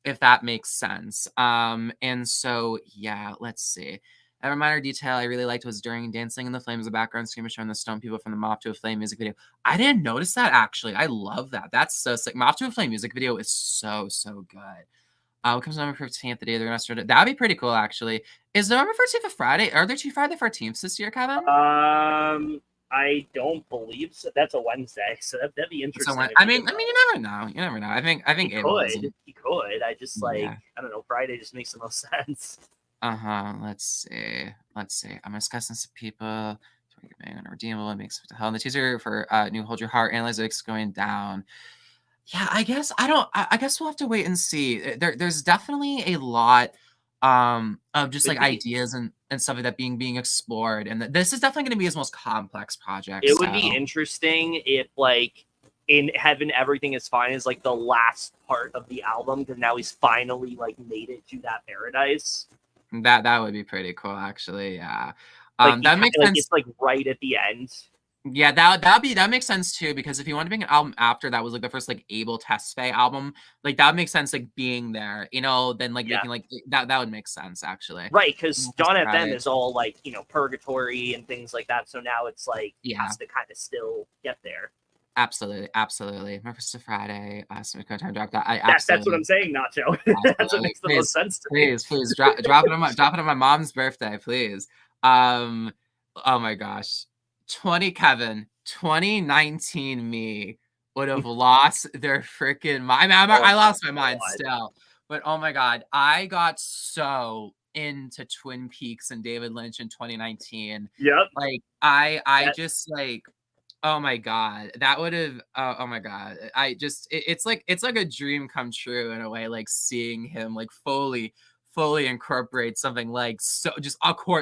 if that makes sense. And so yeah, let's see. A minor detail I really liked was during Dancing in the Flames, the background screamer showing the stone people from the Moth to a Flame music video. I didn't notice that, actually. I love that. That's so sick. Moth to a Flame music video is so, so good. What comes November 15th, the day they're gonna start it? That'd be pretty cool, actually. Is November 15th a Friday? Are there 2 Friday 14th this year, Kevin? I don't believe so. That's a Wednesday, so that'd be interesting. So I mean, you never know. You never know. I think he could. I just like Yeah. I don't know. Friday just makes the most sense. Let's see. I'm gonna discuss some people. Redeemable and makes it to hell. And the teaser for new Hold Your Heart, Analyze X going down. Yeah, I guess I guess we'll have to wait and see. There's definitely a lot of just like ideas and stuff like that being explored, and this is definitely going to be his most complex project. It would be interesting if like in Heaven Everything Is Fine is like the last part of the album, because now he's finally like made it to that paradise. That would be pretty cool, actually. Yeah. Like that makes sense. It's like right at the end. Yeah, that makes sense too, because if you want to make an album after that was like the first like Abel Tesfaye album, like that makes sense, like being there, you know, then like making like that would make sense, actually. Right, because Dawn FM is all like, you know, purgatory and things like that. So now it's like has to kind of still get there. Absolutely. First to Friday, so time drop that. That's what I'm saying, Nacho. That's what makes the most sense to me. Please drop it on my mom's birthday, please. Oh my gosh. 2019 me would have lost their freaking mind. I lost my mind still. But oh my god, I got so into Twin Peaks and David Lynch in 2019. Yep. Like I just like, oh my god, that would have oh my god. It's like a dream come true in a way, like seeing him like fully incorporate something like so just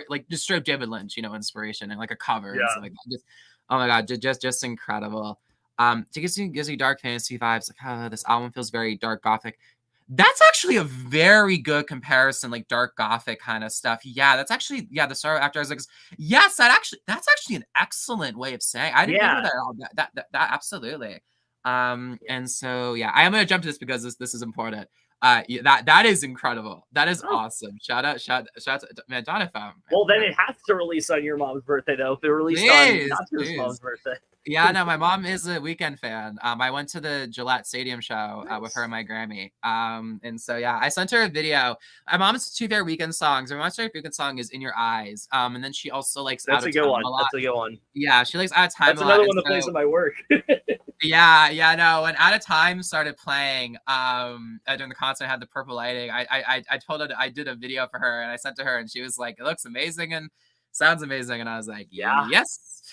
like just straight David Lynch, you know, inspiration and like a cover and stuff like that. Just oh my god, just incredible. It gives you dark fantasy vibes. Like, oh, this album feels very dark gothic. That's actually a very good comparison, like dark gothic kind of stuff. Yeah, that's actually the star actor. I was like, yes, that's actually an excellent way of saying. I didn't think of that absolutely. And so yeah, I am gonna jump to this because this is important. That is incredible. That is awesome. Shout out to man, Dayvan. Well, then it has to release on your mom's birthday, though. If it released on not your mom's birthday. Yeah, no, my mom is a Weeknd fan. I went to the Gillette Stadium show with her and my Grammy. And so yeah, I sent her a video. My mom's 2 favorite Weeknd songs. My mom's favorite Weeknd song is "In Your Eyes." And then she also likes That's a good one. That's a good one. Yeah, she likes Out of Time. That's another one that plays in my work. Yeah, no. When Out of Time started playing during the concert, I had the purple lighting. I told her I did a video for her and I sent to her and she was like, "It looks amazing and sounds amazing," and I was like, yes.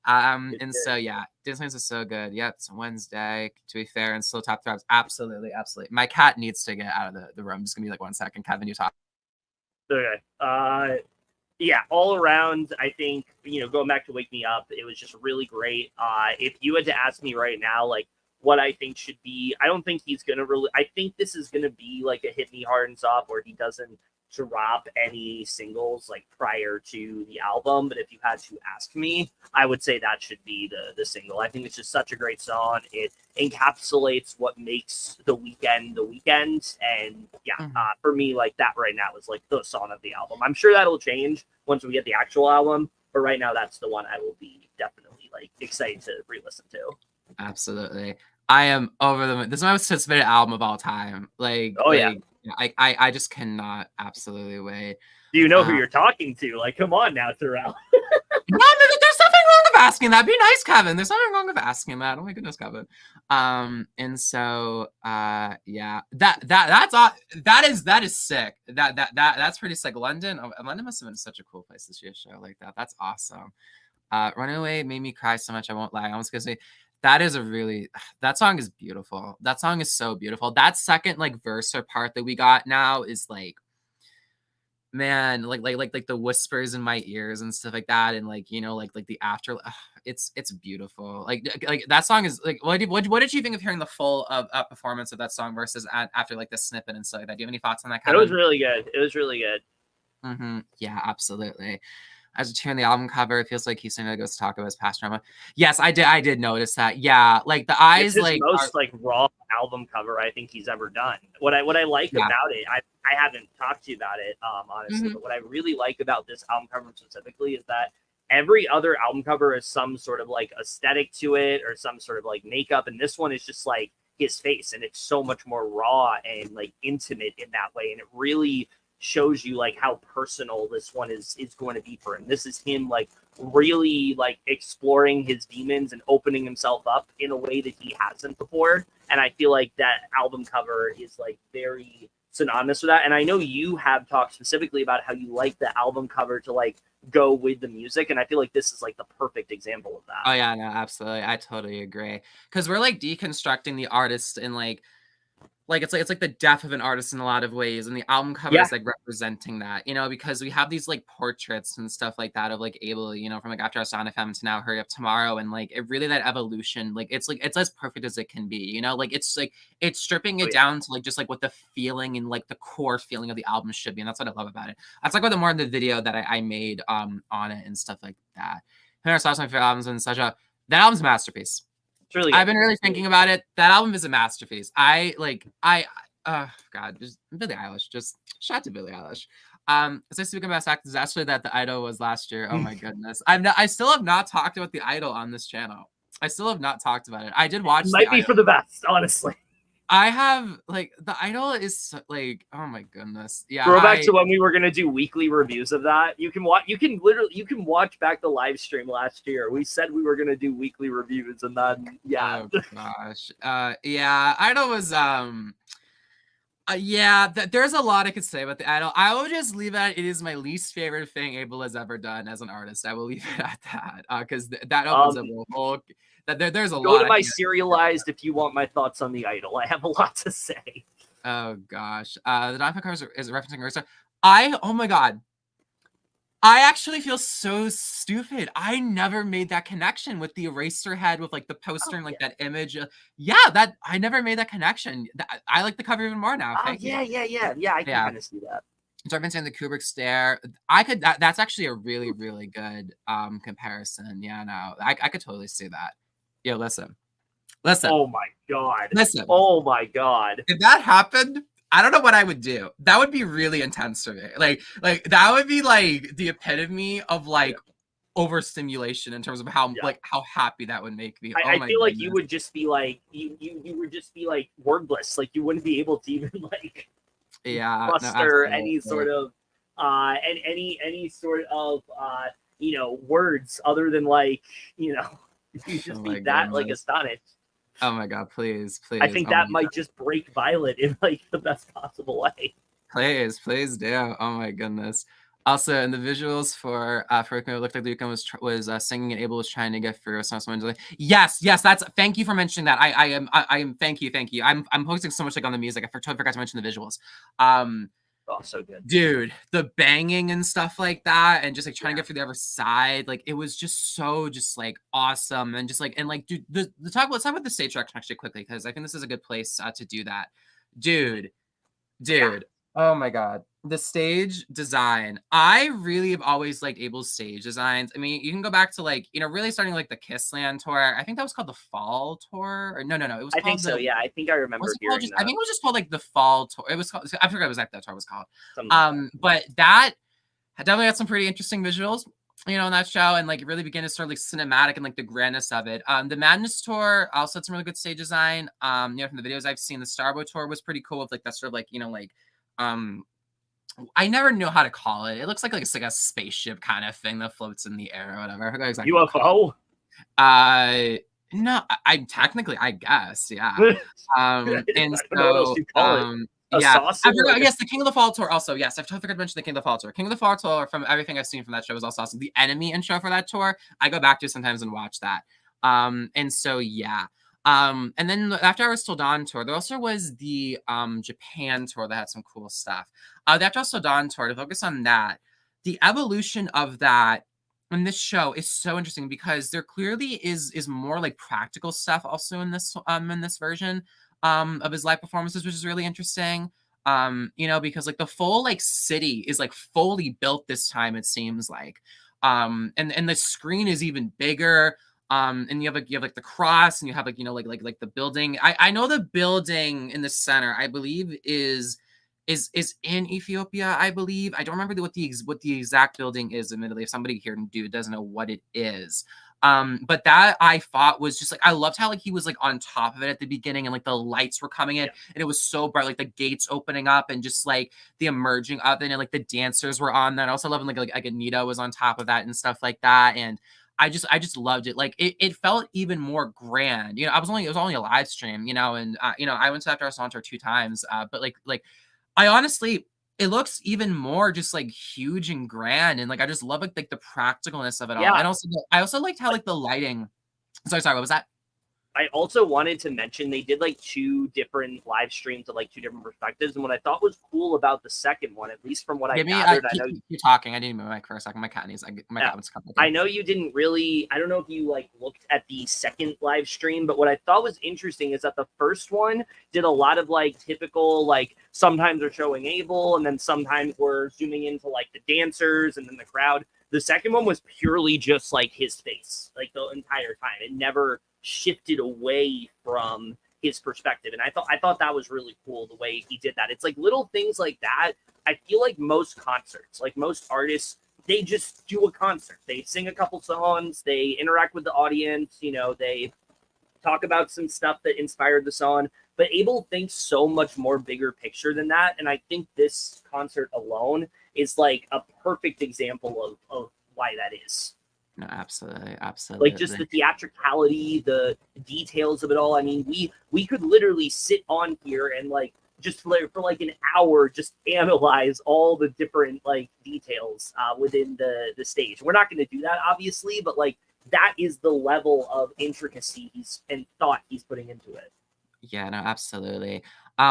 And so yeah, Disney is so good. Yep, it's Wednesday. To be fair, and still top throbs. Absolutely. My cat needs to get out of the room. Just give me like 1 second, Kevin. You talk. Okay. Yeah, all around, I think, you know, going back to Wake Me Up, it was just really great. If you had to ask me right now, like, what I think should be, I don't think he's going to really, I think this is going to be like a Hit Me Hard and Soft where he doesn't drop any singles like prior to the album. But if you had to ask me, I would say that should be the single. I think it's just such a great song. It encapsulates what makes the Weeknd. And yeah, for me, like that right now is like the song of the album. I'm sure that'll change once we get the actual album, but right now that's the one I will be definitely like excited to re-listen to. Absolutely. I am over the moon. This is my most anticipated album of all time. Like, I just cannot absolutely wait. Do you know who you're talking to? Like, come on now, Terrell. No, there's nothing wrong with asking that. Be nice, Kevin. There's nothing wrong with asking that. Oh my goodness, Kevin. And so yeah, that is sick. That's pretty sick. London must have been such a cool place to see a show like that. That's awesome. Runaway made me cry so much. I won't lie. I was gonna say that song is beautiful. That song is so beautiful. That second like verse or part that we got now is like, man, like the whispers in my ears and stuff like that, and like, you know, like the after. It's beautiful. Like that song is like, what did you think of hearing the full performance of that song versus after like the snippet and stuff like that? Do you have any thoughts on that? It was really good. It was really good. Yeah, absolutely. As a tear in the album cover, it feels like he's saying that goes to talk about his past trauma. Yes, I did notice that. Yeah, like the eyes, It's his like most like raw album cover I think he's ever done. What I like yeah. about it, I haven't talked to you about it, honestly, but what I really like about this album cover specifically is that every other album cover has some sort of like aesthetic to it or some sort of like makeup, and this one is just like his face, and it's so much more raw and like intimate in that way, and it really shows you like how personal this one is going to be for him. This is him like really like exploring his demons and opening himself up in a way that he hasn't before. And I feel like that album cover is like very synonymous with that. And I know you have talked specifically about how you like the album cover to like go with the music, and I feel like this is like the perfect example of that. Oh yeah, no, absolutely. I totally agree. Because we're like deconstructing the artist in like it's like the death of an artist in a lot of ways, and the album cover Yeah. is like representing that, you know, because we have these like portraits and stuff like that of like Abel, you know, from like After Us on FM to now Hurry Up Tomorrow, and like it really that evolution, like it's as perfect as it can be, you know, like it's stripping it down to like just like what the feeling and like the core feeling of the album should be, and that's what I love about it. I'll talk about it more in the video that I made on it and stuff like that. Henry Sauce, my favorite albums, and such a that album's a masterpiece. It's really good. I've been really thinking about it. That album is a masterpiece. God, just Billie Eilish. Just shout out to Billie Eilish. As I speak about that disaster that the Idol was last year. Oh my goodness. I still have not talked about the Idol on this channel. I still have not talked about it. I did watch. It might be for the best, honestly. I have like the Idol is like, oh my goodness. Yeah. Throwback to when we were gonna do weekly reviews of that. You can watch back the live stream last year. We said we were gonna do weekly reviews, and then yeah. Oh gosh. Yeah, Idol was yeah, there's a lot I could say about the Idol. I will just leave it at it is my least favorite thing Abel has ever done as an artist. I will leave it at that. Because that opens up a whole there's a lot. Go to my serialized if you want my thoughts on the Idol. I have a lot to say. Oh gosh. The Dayvan cover is referencing Ursa. Oh my god. I actually feel so stupid. I never made that connection with the eraser head with like the poster and like that image. That I never made that connection. I like the cover even more now. I can kind of see that. So I've been saying the Kubrick stare. I could that's actually a really, really good comparison. Yeah, no, I could totally see that. Yeah, listen. Oh my god. Listen. Oh my god. If that happened, I don't know what I would do. That would be really intense for me. Like that would be like the epitome of like overstimulation in terms of how like how happy that would make me. I feel like you would just be like you would just be like wordless. Like you wouldn't be able to even like muster any sort of any sort of words other than like you just be that like astonished. Oh my god, please. I think that might just break Violet in like the best possible way. Please do. Oh my goodness. Also, in the visuals for it looked like Weeknd was singing and Abel was trying to get through. So someone's like, yes, that's. Thank you for mentioning that. I am. Thank you. I'm posting so much like on the music. I totally forgot to mention the visuals. Oh, so good, dude. The banging and stuff like that, and just like trying to get through the other side. Like it was just so like awesome, and just like dude. Let's talk about the stage direction actually quickly, because I think this is a good place to do that, dude. Yeah. Oh my god. The stage design. I really have always liked Abel's stage designs. I mean, you can go back to like, really starting like the Kissland tour. I think that was called the Fall tour. Or no. It was I think so, yeah. I think I remember hearing that. I think it was just called like the Fall tour. It was called, I forgot what that tour was called. But that definitely had some pretty interesting visuals, in that show, and like really began to sort of like cinematic and like the grandness of it. The Madness tour also had some really good stage design. From the videos I've seen, the Starboy tour was pretty cool with like that sort of like, I never know how to call it. It looks like it's like a spaceship kind of thing that floats in the air or whatever. I forgot exactly. UFO? No, I technically, I guess, yeah. And so, yeah, I forgot. Yes, the King of the Fall tour also. Yes, I totally forgot to mention the King of the Fall tour. King of the Fall tour, from everything I've seen from that show, was also awesome. The Enemy intro for that tour, I go back to sometimes and watch that. And so yeah. And then After Hours Till Dawn tour, there also was the Japan tour that had some cool stuff. The After Hours Till Dawn tour, to focus on that, the evolution of that in this show is so interesting, because there clearly is more like practical stuff also in this version of his live performances, which is really interesting. Because like the full like city is like fully built this time, it seems like. And the screen is even bigger. And you have like the cross, and you have like, like the building. I know the building in the center, I believe, is in Ethiopia, I believe. I don't remember what the exact building is, admittedly. If somebody here doesn't know what it is. But that I thought was just like, I loved how like he was like on top of it at the beginning, and like the lights were coming in, Yeah. and it was so bright, like the gates opening up, and just like the emerging of it, and like the dancers were on that. I also love when like Anita was on top of that and stuff like that. And I just loved it. Like it felt even more grand. It was only a live stream, and I went to After Our Song Tour 2 times. But like I honestly, it looks even more just like huge and grand, and like I just love like the practicalness of it all. Yeah. And also I also liked how like the lighting. Sorry, what was that? I also wanted to mention they did like 2 different live streams of like 2 different perspectives. And what I thought was cool about the second one, at least from what I gathered, I know you're talking. I didn't move my mic for a second. My cat needs my cat was coming. I know you didn't really, I don't know if you like looked at the second live stream, but what I thought was interesting is that the first one did a lot of like typical, like sometimes they're showing Abel, and then sometimes we're zooming into like the dancers and then the crowd. The second one was purely just like his face, like the entire time. It never shifted away from his perspective, and I thought that was really cool the way he did that. It's like little things like that. I feel like most concerts, like most artists, they just do a concert. They sing a couple songs, they interact with the audience, they talk about some stuff that inspired the song. But Abel thinks so much more bigger picture than that, and I think this concert alone is like a perfect example of why that is. No, absolutely. Like just the theatricality, the details of it all. I mean, we could literally sit on here and like just for like an hour just analyze all the different like details within the stage. We're not going to do that, obviously, but like that is the level of intricacy and thought he's putting into it. Yeah, no, absolutely.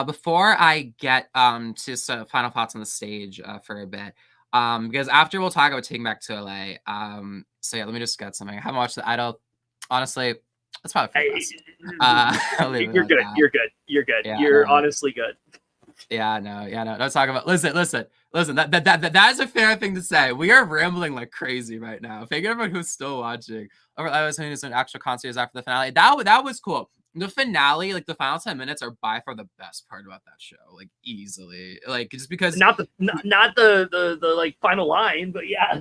Before I get to some final thoughts on the stage for a bit, because after we'll talk about Taking Back to LA. So yeah, let me just get something. I haven't watched The Idol. Honestly, that's probably for the best. You're good. You're good. You're good. Yeah, you're honestly good. Yeah, no. Let's talk about. Listen. That is a fair thing to say. We are rambling like crazy right now. Thank you everyone who's still watching. I was saying some actual concerts after the finale. That was cool. The finale, like the final 10 minutes, are by far the best part about that show. Like easily, like just because not the like final line, but yeah.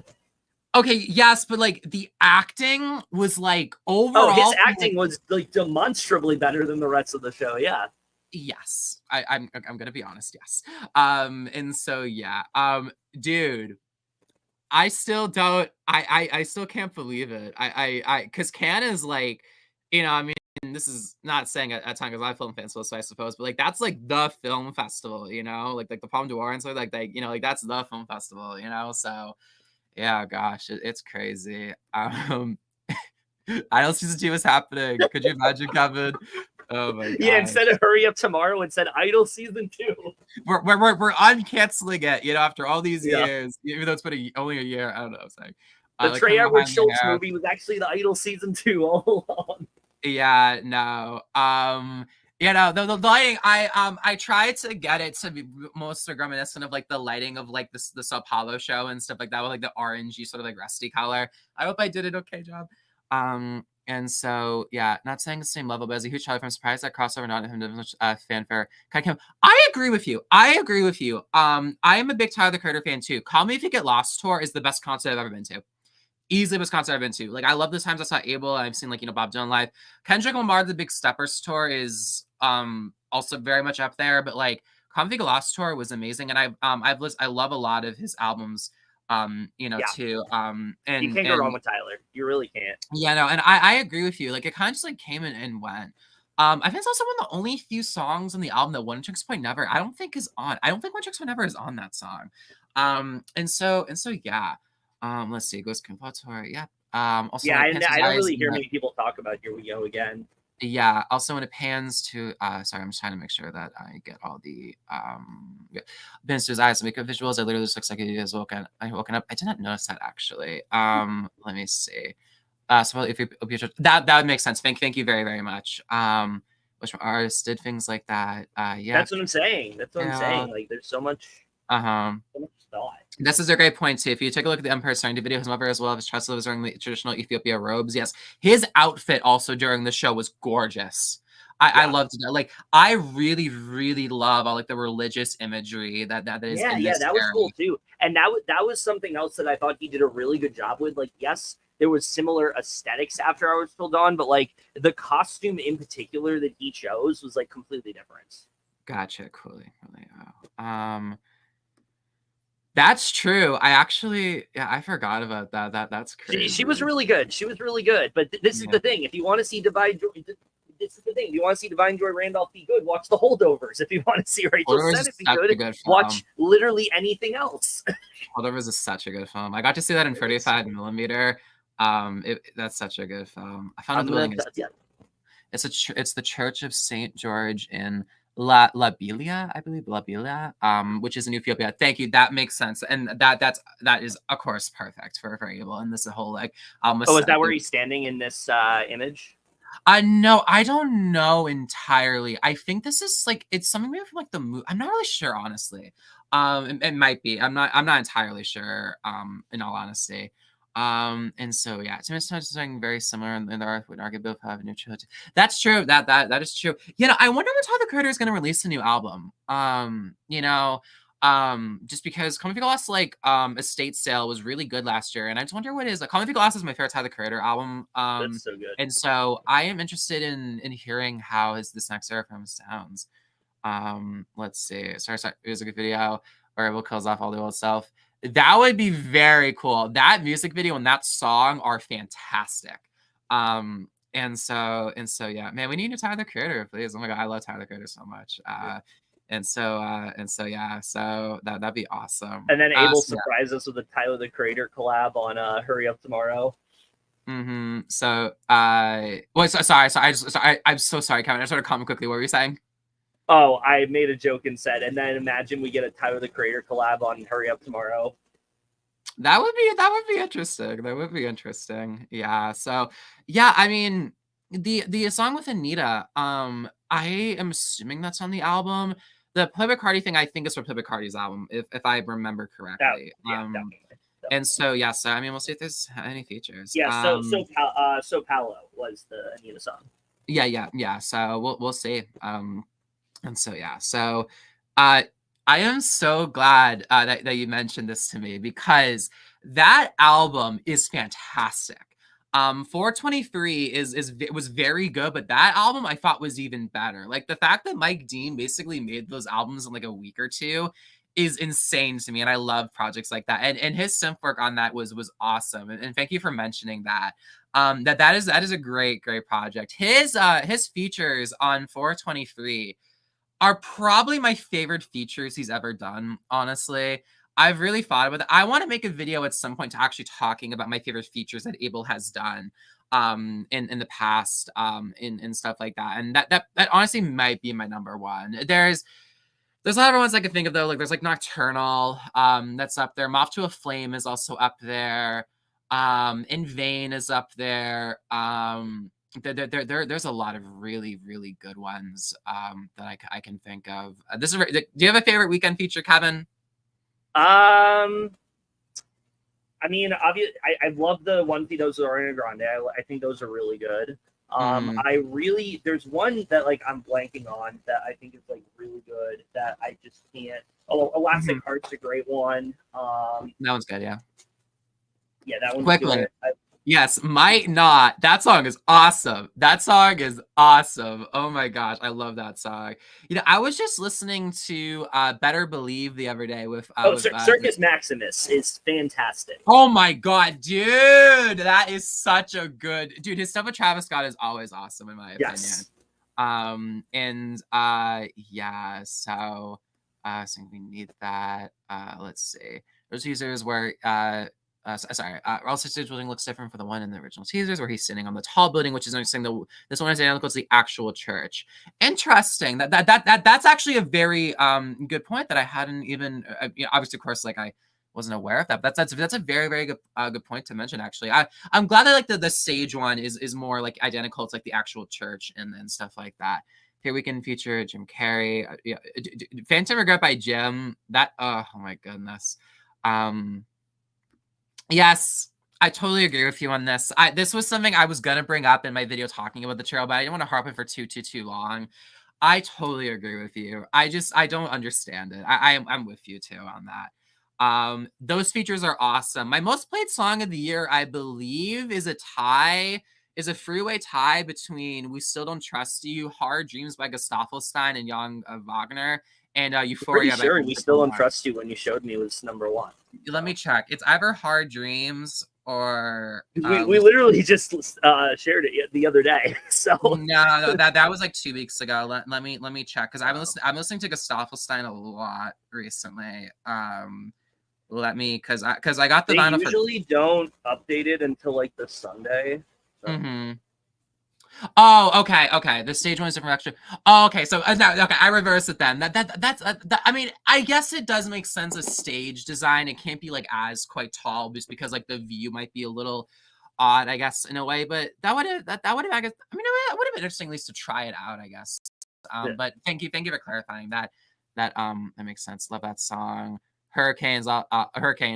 Okay, yes, but like the acting was like overall. Oh, his acting was like demonstrably better than the rest of the show. Yeah. Yes, I'm gonna be honest. Yes, and so yeah, dude, I still don't. I still can't believe it. Because Cannes is like, I mean, this is not saying at time because I film festival, so I suppose, but like that's like the film festival, like the Palme d'Or and so like like that's the film festival, so. Yeah, gosh, it's crazy. Idol season 2 is happening. Could you imagine, Kevin? Oh my god. Yeah, instead of Hurry Up Tomorrow, it said Idol season 2. We're uncanceling it, after all these years, even though it's been only a year. I don't know what I'm saying. The like Trey Edward Schultz movie was actually the Idol season 2 all along. Yeah, no. The lighting, I tried to get it to be most reminiscent of like the lighting of like the Sao Paulo show and stuff like that, with like the orangey sort of like rusty color. I hope I did an okay job. And so yeah, not saying the same level, but as a huge fan, I'm surprised that crossover not having much fanfare. I agree with you. I am a big Tyler the Creator fan too. Call Me If You Get Lost tour is the best concert I've ever been to. Easily best concert I've been to. Like I love the times I saw Abel. I've seen like Bob Dylan live. Kendrick Lamar the Big Steppers tour is also very much up there. But like Come If You Get Lost tour was amazing, and I love a lot of his albums. Too. And you can't go wrong with Tyler. You really can't. Yeah, no, and I agree with you. Like it kind of just like came and went. I think it's also one of the only few songs on the album that One Trick Point Never I don't think is on. I don't think One Trick Point Never is on that song. And so yeah. Let's see. Ghost Tour. Yeah. Also, yeah, I don't really hear many people talk about Here We Go Again. Yeah. Also, when it pans to, sorry, I'm just trying to make sure that I get all the pans to his eyes and makeup visuals. It literally just looks like he has woken up. I did not notice that actually. Let me see. So if that would make sense. Thank you very, very much. Which artists did things like that? Yeah. That's what I'm saying. Like, there's so much Uh-huh. So much thought. This is a great point too. If you take a look at the Empire Serenity video, his mother as well as Tressa was wearing the traditional Ethiopia robes. Yes, his outfit also during the show was gorgeous. I loved it. Like I really, really love all like the religious imagery that is in this that was era. cool too. And that was something else that I thought he did a really good job with. Like, yes, there was similar aesthetics after Hours Till Dawn, but like the costume in particular that he chose was like completely different. Gotcha. Cool. That's true. I actually, yeah, I forgot about that. That's crazy. She was really good. She was really good. But this is the thing. If you want to see Divine Joy, this is the thing. If you want to see Divine Joy Randolph be good, watch The Holdovers. If you want to see Rachel Sennett be good, watch literally anything else. Holdovers is such a good film. I got to see that in 35 millimeter. That's such a good film. I found it. It's the Church of Saint George in La Bilia, I believe, La Bilia, which is in Ethiopia. Thank you. That makes sense, and that is of course perfect for Abel. And this whole like is that where he's standing in this image? No, I don't know entirely. I think this is like it's something maybe from like the movie. I'm not really sure, honestly. It might be. I'm not entirely sure. In all honesty. And so yeah, to me, it's something very similar, and the Earth would argue both have a new trilogy. That's true. That is true. You know, I wonder when Tyler Creator is going to release a new album. You know, just because Common People Lost like Estate Sale was really good last year, and I just wonder what is like Common People Lost is my favorite Tyler Creator album. That's so good. And so I am interested in hearing how this next era from sounds. Let's see. Sorry, music video where Abel kills off all the old self. That would be very cool. That music video and that song are fantastic. And so yeah, man, we need a Tyler Creator, please. Oh my god, I love Tyler Creator so much. And so yeah, so that'd be awesome. And then Abel surprise us with a Tyler the Creator collab on Hurry Up Tomorrow. So sorry. I'm so sorry, Kevin. I just want to comment quickly. What were you saying? Oh, I made a joke and said, and then imagine we get a Tyler the Creator collab on Hurry Up Tomorrow. That would be interesting. That would be interesting. Yeah. So yeah, I mean the song with Anita, I am assuming that's on the album. The Playboy Cardi thing, I think is from Playboy Cardi's album, if I remember correctly. Definitely. And so yeah, so I mean we'll see if there's any features. Yeah, so Paolo was the Anita song. Yeah. So we'll see. And so yeah, so I am so glad that you mentioned this to me because that album is fantastic. 423 was very good, but that album I thought was even better. Like the fact that Mike Dean basically made those albums in like a week or two is insane to me, and I love projects like that. And his synth work on that was awesome. And thank you for mentioning that. That is a great project. His features on 423 are probably my favorite features he's ever done, honestly. I've really thought about it. I want to make a video at some point to actually talking about my favorite features that Abel has done in the past in stuff like that. And that honestly might be my number one. There's a lot of ones I can think of though. Like there's like Nocturnal, that's up there. Moth to a Flame is also up there. In Vain is up there. There's a lot of really good ones that I can think of. Do you have a favorite Weeknd feature, Kevin? I mean, obviously, I love the one those are Ariana Grande. I think those are really good. There's one that like I'm blanking on that I think is like really good that I just can't. Oh, Elastic Heart's a great one. That one's good, yeah. Yeah, that one's good. Yes, Might Not. That song is awesome. Oh my gosh, I love that song. You know, I was just listening to Better Believe the other day with Circus Maximus is fantastic. Oh my god, dude, that is such a good dude. His stuff with Travis Scott is always awesome in my opinion. Yeah, so I think we need that. Let's see. Those users where also stage building looks different from the one in the original teasers where he's sitting on the tall building, which is interesting. This one is identical to the actual church. Interesting. That's actually a very good point that I hadn't even. Obviously, of course, like I wasn't aware of that. But that's a very good point to mention. Actually, I'm glad that like the stage one is more like identical to like the actual church and stuff like that. Here we can feature Jim Carrey. Yeah, Phantom Regret by Jim. That oh my goodness. Yes, I totally agree with you on this. This was something I was gonna bring up in my video talking about the trail, but I didn't want to harp it for too long. I totally agree with you. I don't understand it. I'm with you too on that. Those features are awesome. My most played song of the year, I believe, is a freeway tie between "We Still Don't Trust You," "Hard Dreams" by Staffelstein and Jan Wagner, and Pretty "Euphoria" by sure "We Still Don't Lamar. Trust You" when you showed me was number one. Let me check. It's either "Hard Dreams" or we literally just shared it the other day. So no, that was like 2 weeks ago. Let me check because I'm listening to Staffelstein a lot recently. Let me because I got the they vinyl. Usually don't update it until like the Sunday. So. Mm-hmm. Oh, okay. The stage one is different extra. Oh, okay. So okay, I reverse it then. That's I mean, I guess it does make sense as stage design. It can't be like as quite tall just because like the view might be a little odd, I guess, in a way. But that would have I guess. I mean, it would have been interesting at least to try it out, I guess. Yeah. But thank you for clarifying that. That makes sense. Love that song. Hurricane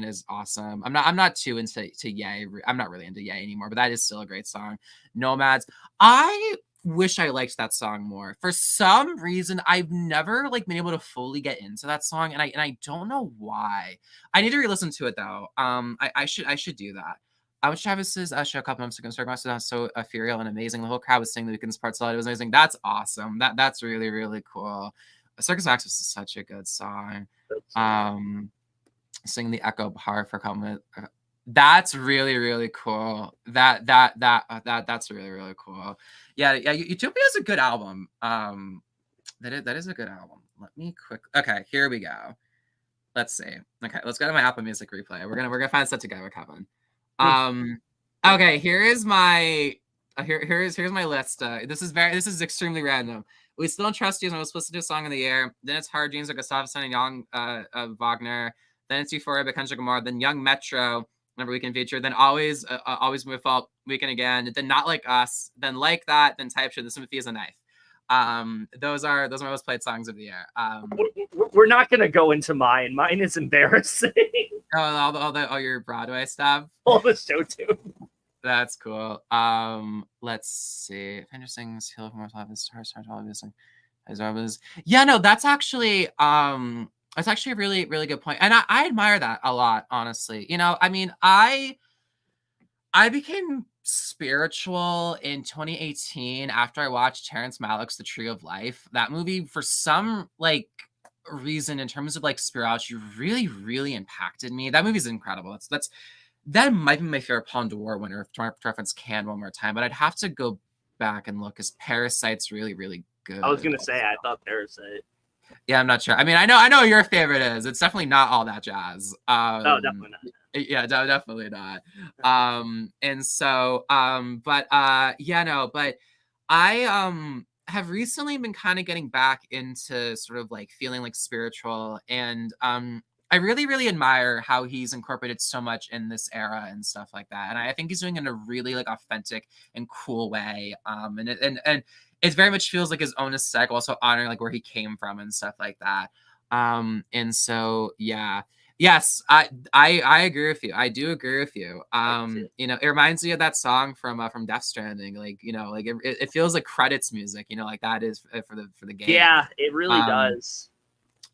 is awesome. I'm not too into Yay. I'm not really into Yay anymore, but that is still a great song. Nomads. I wish I liked that song more. For some reason, I've never like been able to fully get into that song, and I don't know why. I need to re-listen to it though. I should do that. I was Travis's show a couple months ago. Circus was so ethereal and amazing. The whole crowd was singing the Weeknd's parts. It was amazing. That's awesome. That's really cool. Circus Access is such a good song. Sing the Echo Bar for a couple minutes. That's really cool. That's really cool. Yeah. Utopia is a good album. That is a good album. Let me okay, here we go. Let's see. Okay, let's go to my Apple Music replay. We're gonna find stuff together, Kevin. Okay, here's my here's my list. This is extremely random. We Still Don't Trust You is my most listened to song of the year. Then it's Hard Dreams by Gustafsson and Jan Wagner. Then it's Euphoria by Kendrick Lamar. Then Young Metro, Remember Weekend feature. Then Always Move Up, Weekend Again. Then Not Like Us. Then Like That. Then Type Shit. The Sympathy is a Knife. Those are my most played songs of the year. We're not gonna go into mine. Mine is embarrassing. all your Broadway stuff. All the show too. That's cool. Let's see. Interesting. Heal from our stars. Yeah, no, that's actually a really good point, and I admire that a lot. Honestly, I mean, I became spiritual in 2018 after I watched Terrence Malick's The Tree of Life. That movie, for some reason, in terms of spirituality, really impacted me. That movie's incredible. That might be my favorite Palme d'Or winner. To reference Cannes one more time, but I'd have to go back and look because Parasite's really good. I was gonna say I thought Parasite. Yeah, I'm not sure. I mean, I know your favorite is. It's definitely not all that jazz. No, definitely not. Yeah, definitely not. And so, but I have recently been kind of getting back into sort of feeling spiritual, and I really admire how he's incorporated so much in this era and stuff like that. And I think he's doing it in a really authentic and cool way. And it very much feels like his own aesthetic, also honoring where he came from and stuff like that. And so yeah. Yes, I agree with you. I do agree with you. It reminds me of that song from Death Stranding. It feels like credits music. That is for the game. Yeah, it really does.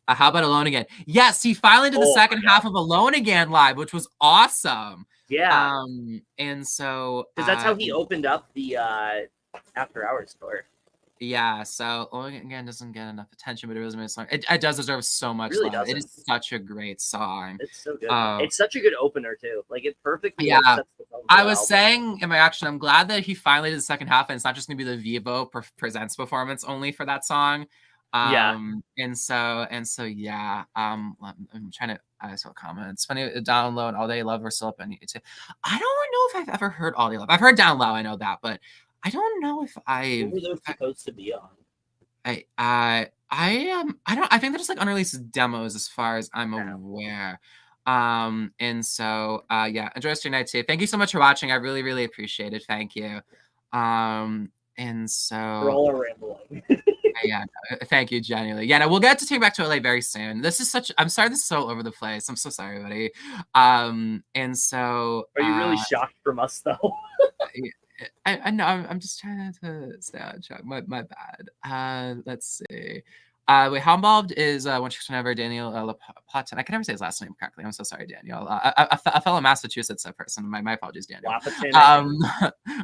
How about Alone Again? Yes, he finally did the second half of Alone Again live, which was awesome. Yeah. And so because that's how he opened up the After Hours tour. Yeah, so Alone Again doesn't get enough attention, but it was a song. It does deserve so much really love. It is such a great song. It's so good. It's such a good opener too. It perfectly. Yeah, sets the tone for I the was album. saying in my action, I'm glad that he finally did the second half, and it's not just gonna be the Vivo presents performance only for that song. And so yeah. I'm trying to. I saw a comment. It's funny. Down Low and All Day Love were still up on YouTube. I don't know if I've ever heard All Day Love. I've heard Down Low. I know that, but I don't know if What were those supposed to be on? I think they're just unreleased demos as far as I'm aware. And so yeah, enjoy the rest of your night too. Thank you so much for watching. I really appreciate it. Thank you. And so We're all rambling. Yeah, thank you, genuinely. Yeah, no, we'll get to take Back to LA very soon. I'm sorry this is so over the place. I'm so sorry, buddy. And so Are you really shocked from us though? I know I'm just trying to stay on track. My bad. Let's see. Wait, how involved is one chick whenever Daniel Lapatin? I can never say his last name correctly. I'm so sorry, Daniel. A fellow Massachusetts person. My apologies, Daniel.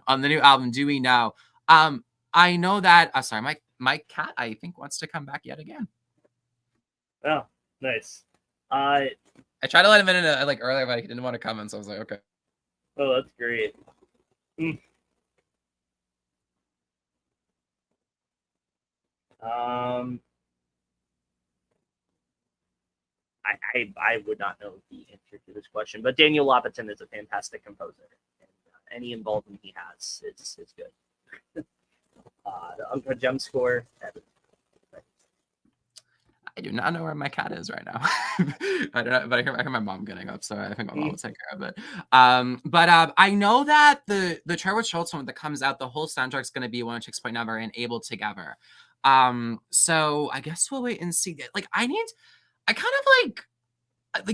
On the new album, Do We Know? I know that. Sorry, my cat I think wants to come back yet again. Oh, nice. I tried to let him in like earlier, but he didn't want to come in, so I was like, okay. Oh, that's great. I would not know the answer to this question, but Daniel Lopatin is a fantastic composer, and any involvement he has is good. The Uncle Gem score. I do not know where my cat is right now. I don't know, but I hear my mom getting up, so I think my mom will take care of it. But I know that the Trevor Schultz one that comes out, the whole soundtrack's going to be One Chicks Point Never and Able Together. So I guess we'll wait and see. Like I kind of like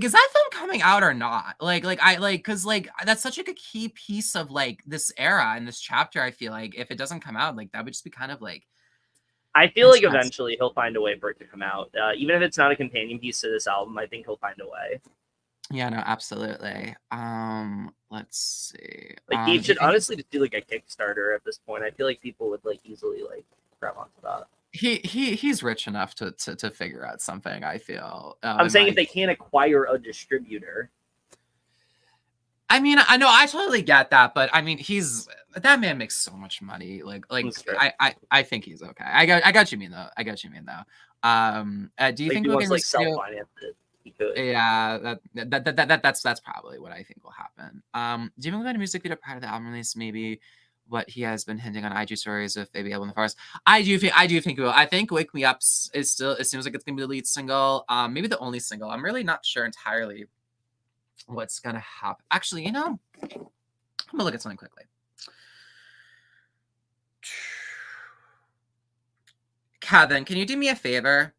is that film coming out or not? Because that's such like a key piece of like this era and this chapter. I feel like if it doesn't come out, like that would just be kind of like. I feel like eventually he'll find a way for it to come out, even if it's not a companion piece to this album. I think he'll find a way. Yeah, no, absolutely. Let's see. Like he should honestly just do like a Kickstarter at this point. I feel like people would like easily like grab onto that. He's rich enough to figure out something. I feel. I'm saying if they can't acquire a distributor. I mean, I know I totally get that, but I mean, that man makes so much money. Like I think he's okay. I got you mean though. Do you think we'll like self-finance it? He could. Yeah, that's probably what I think will happen. Do you think we'll get a music video prior to the album release? Maybe what he has been hinting on IG stories with Baby Album in the Forest. I do think it will. I think Wake Me Up is still. It seems like it's gonna be the lead single. Maybe the only single. I'm really not sure entirely what's gonna happen. Actually, I'm gonna look at something quickly. Kevin, can you do me a favor?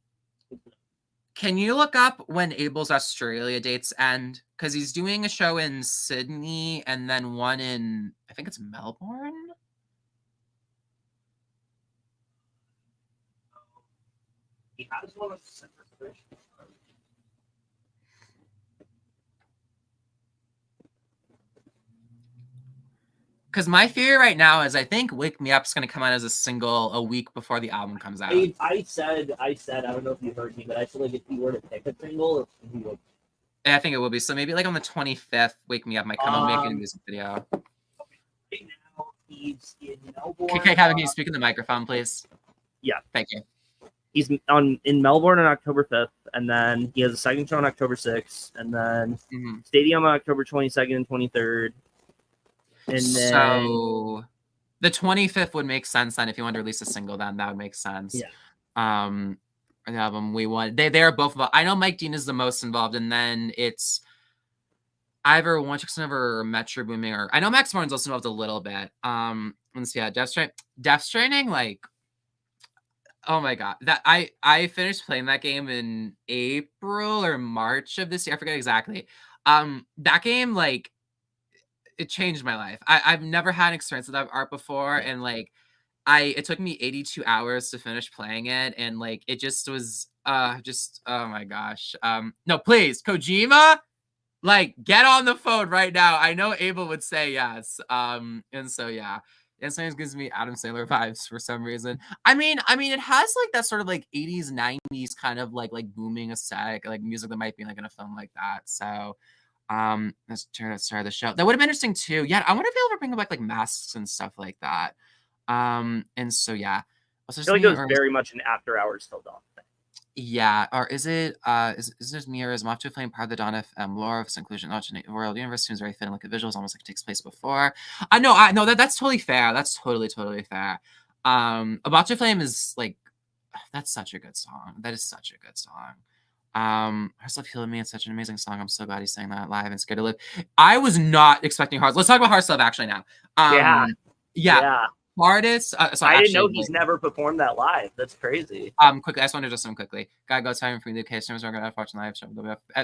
Can you look up when Abel's Australia dates end? Because he's doing a show in Sydney and then one in, I think it's Melbourne. He has one of the Because my theory right now is I think Wake Me Up's going to come out as a single a week before the album comes out. I said, I don't know if you heard me, but I feel like if you were to pick a single, he would. I think it will be. So maybe like on the 25th, Wake Me Up might come out making a music video. Right now, he's in Melbourne. Okay, Kevin, can you speak in the microphone, please? Yeah. Thank you. He's in Melbourne on October 5th, and then he has a second show on October 6th, and then Stadium on October 22nd and 23rd. And then, so the 25th would make sense then if you want to release a single. Then that would make sense. Yeah. The album we want. They are both involved. I know Mike Dean is the most involved, and then it's either One Chick's Never or Metro Booming, or I know Max Martin's also involved a little bit. Let's see. Yeah, Death Stranding. Like, oh my god, that I finished playing that game in April or March of this year. I forget exactly. That game like. It changed my life. I've never had an experience with that art before, and like it took me 82 hours to finish playing it, and like it just was oh my gosh. No, please, Kojima, like get on the phone right now. I know Abel would say yes. And so yeah. And sometimes gives me Adam Sandler vibes for some reason. I mean, it has like that sort of like 80s, 90s kind of like booming aesthetic, like music that might be like in a film like that. So let's turn to start the show. That would have been interesting too. Yeah, I wonder if they'll ever bring back like masks and stuff like that. And so yeah. I feel like it was very much an after hours till dawn thing. Yeah, or is it is this mirrors Moth to Flame part of the Dawn FM lore of its inclusion alternate world universe seems very fitting, like the visuals almost like it takes place before. I know that's totally fair. That's totally fair. About to Flame is like that's such a good song. That is such a good song. Hearts Love Healed Me. It's such an amazing song. I'm so glad he's saying that live and Scared to Live. I was not expecting Hearts. Let's talk about Hearts Love actually now. Yeah. hardest. So I didn't actually, know he's never performed that live. That's crazy. quickly, I just want to just some quickly. Gotta go time for the customers are gonna watch live show.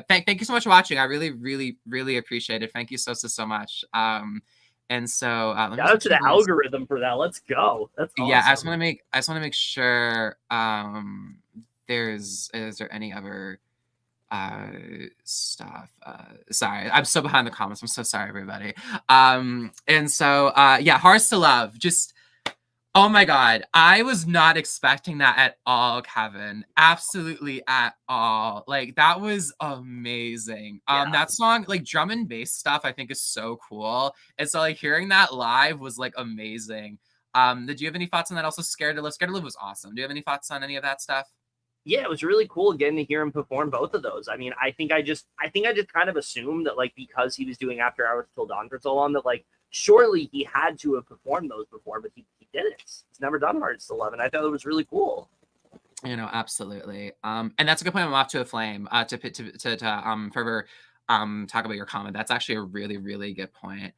Thank you so much for watching. I really, really, really appreciate it. Thank you so much. And so let me Shout out to the this. algorithm for that. Let's go. That's awesome. Yeah, I just want to make sure is there any other stuff. Sorry, I'm so behind the comments. I'm so sorry, everybody. And so yeah, Hearts to Love. Just oh my god, I was not expecting that at all, Kevin. Absolutely at all. Like that was amazing. That song, like drum and bass stuff, I think is so cool. And so like hearing that live was like amazing. Did you have any thoughts on that? Also, Scared to Live. Scared to Live was awesome. Do you have any thoughts on any of that stuff? Yeah, it was really cool getting to hear him perform both of those. I mean, I think I just kind of assumed that like because he was doing After Hours Till Dawn for so long that like surely he had to have performed those before, but he didn't. He's never done Hearts to Love, and I thought it was really cool. You know, absolutely. And that's a good point. I'm off to a flame. To further talk about your comment. That's actually a really, really good point.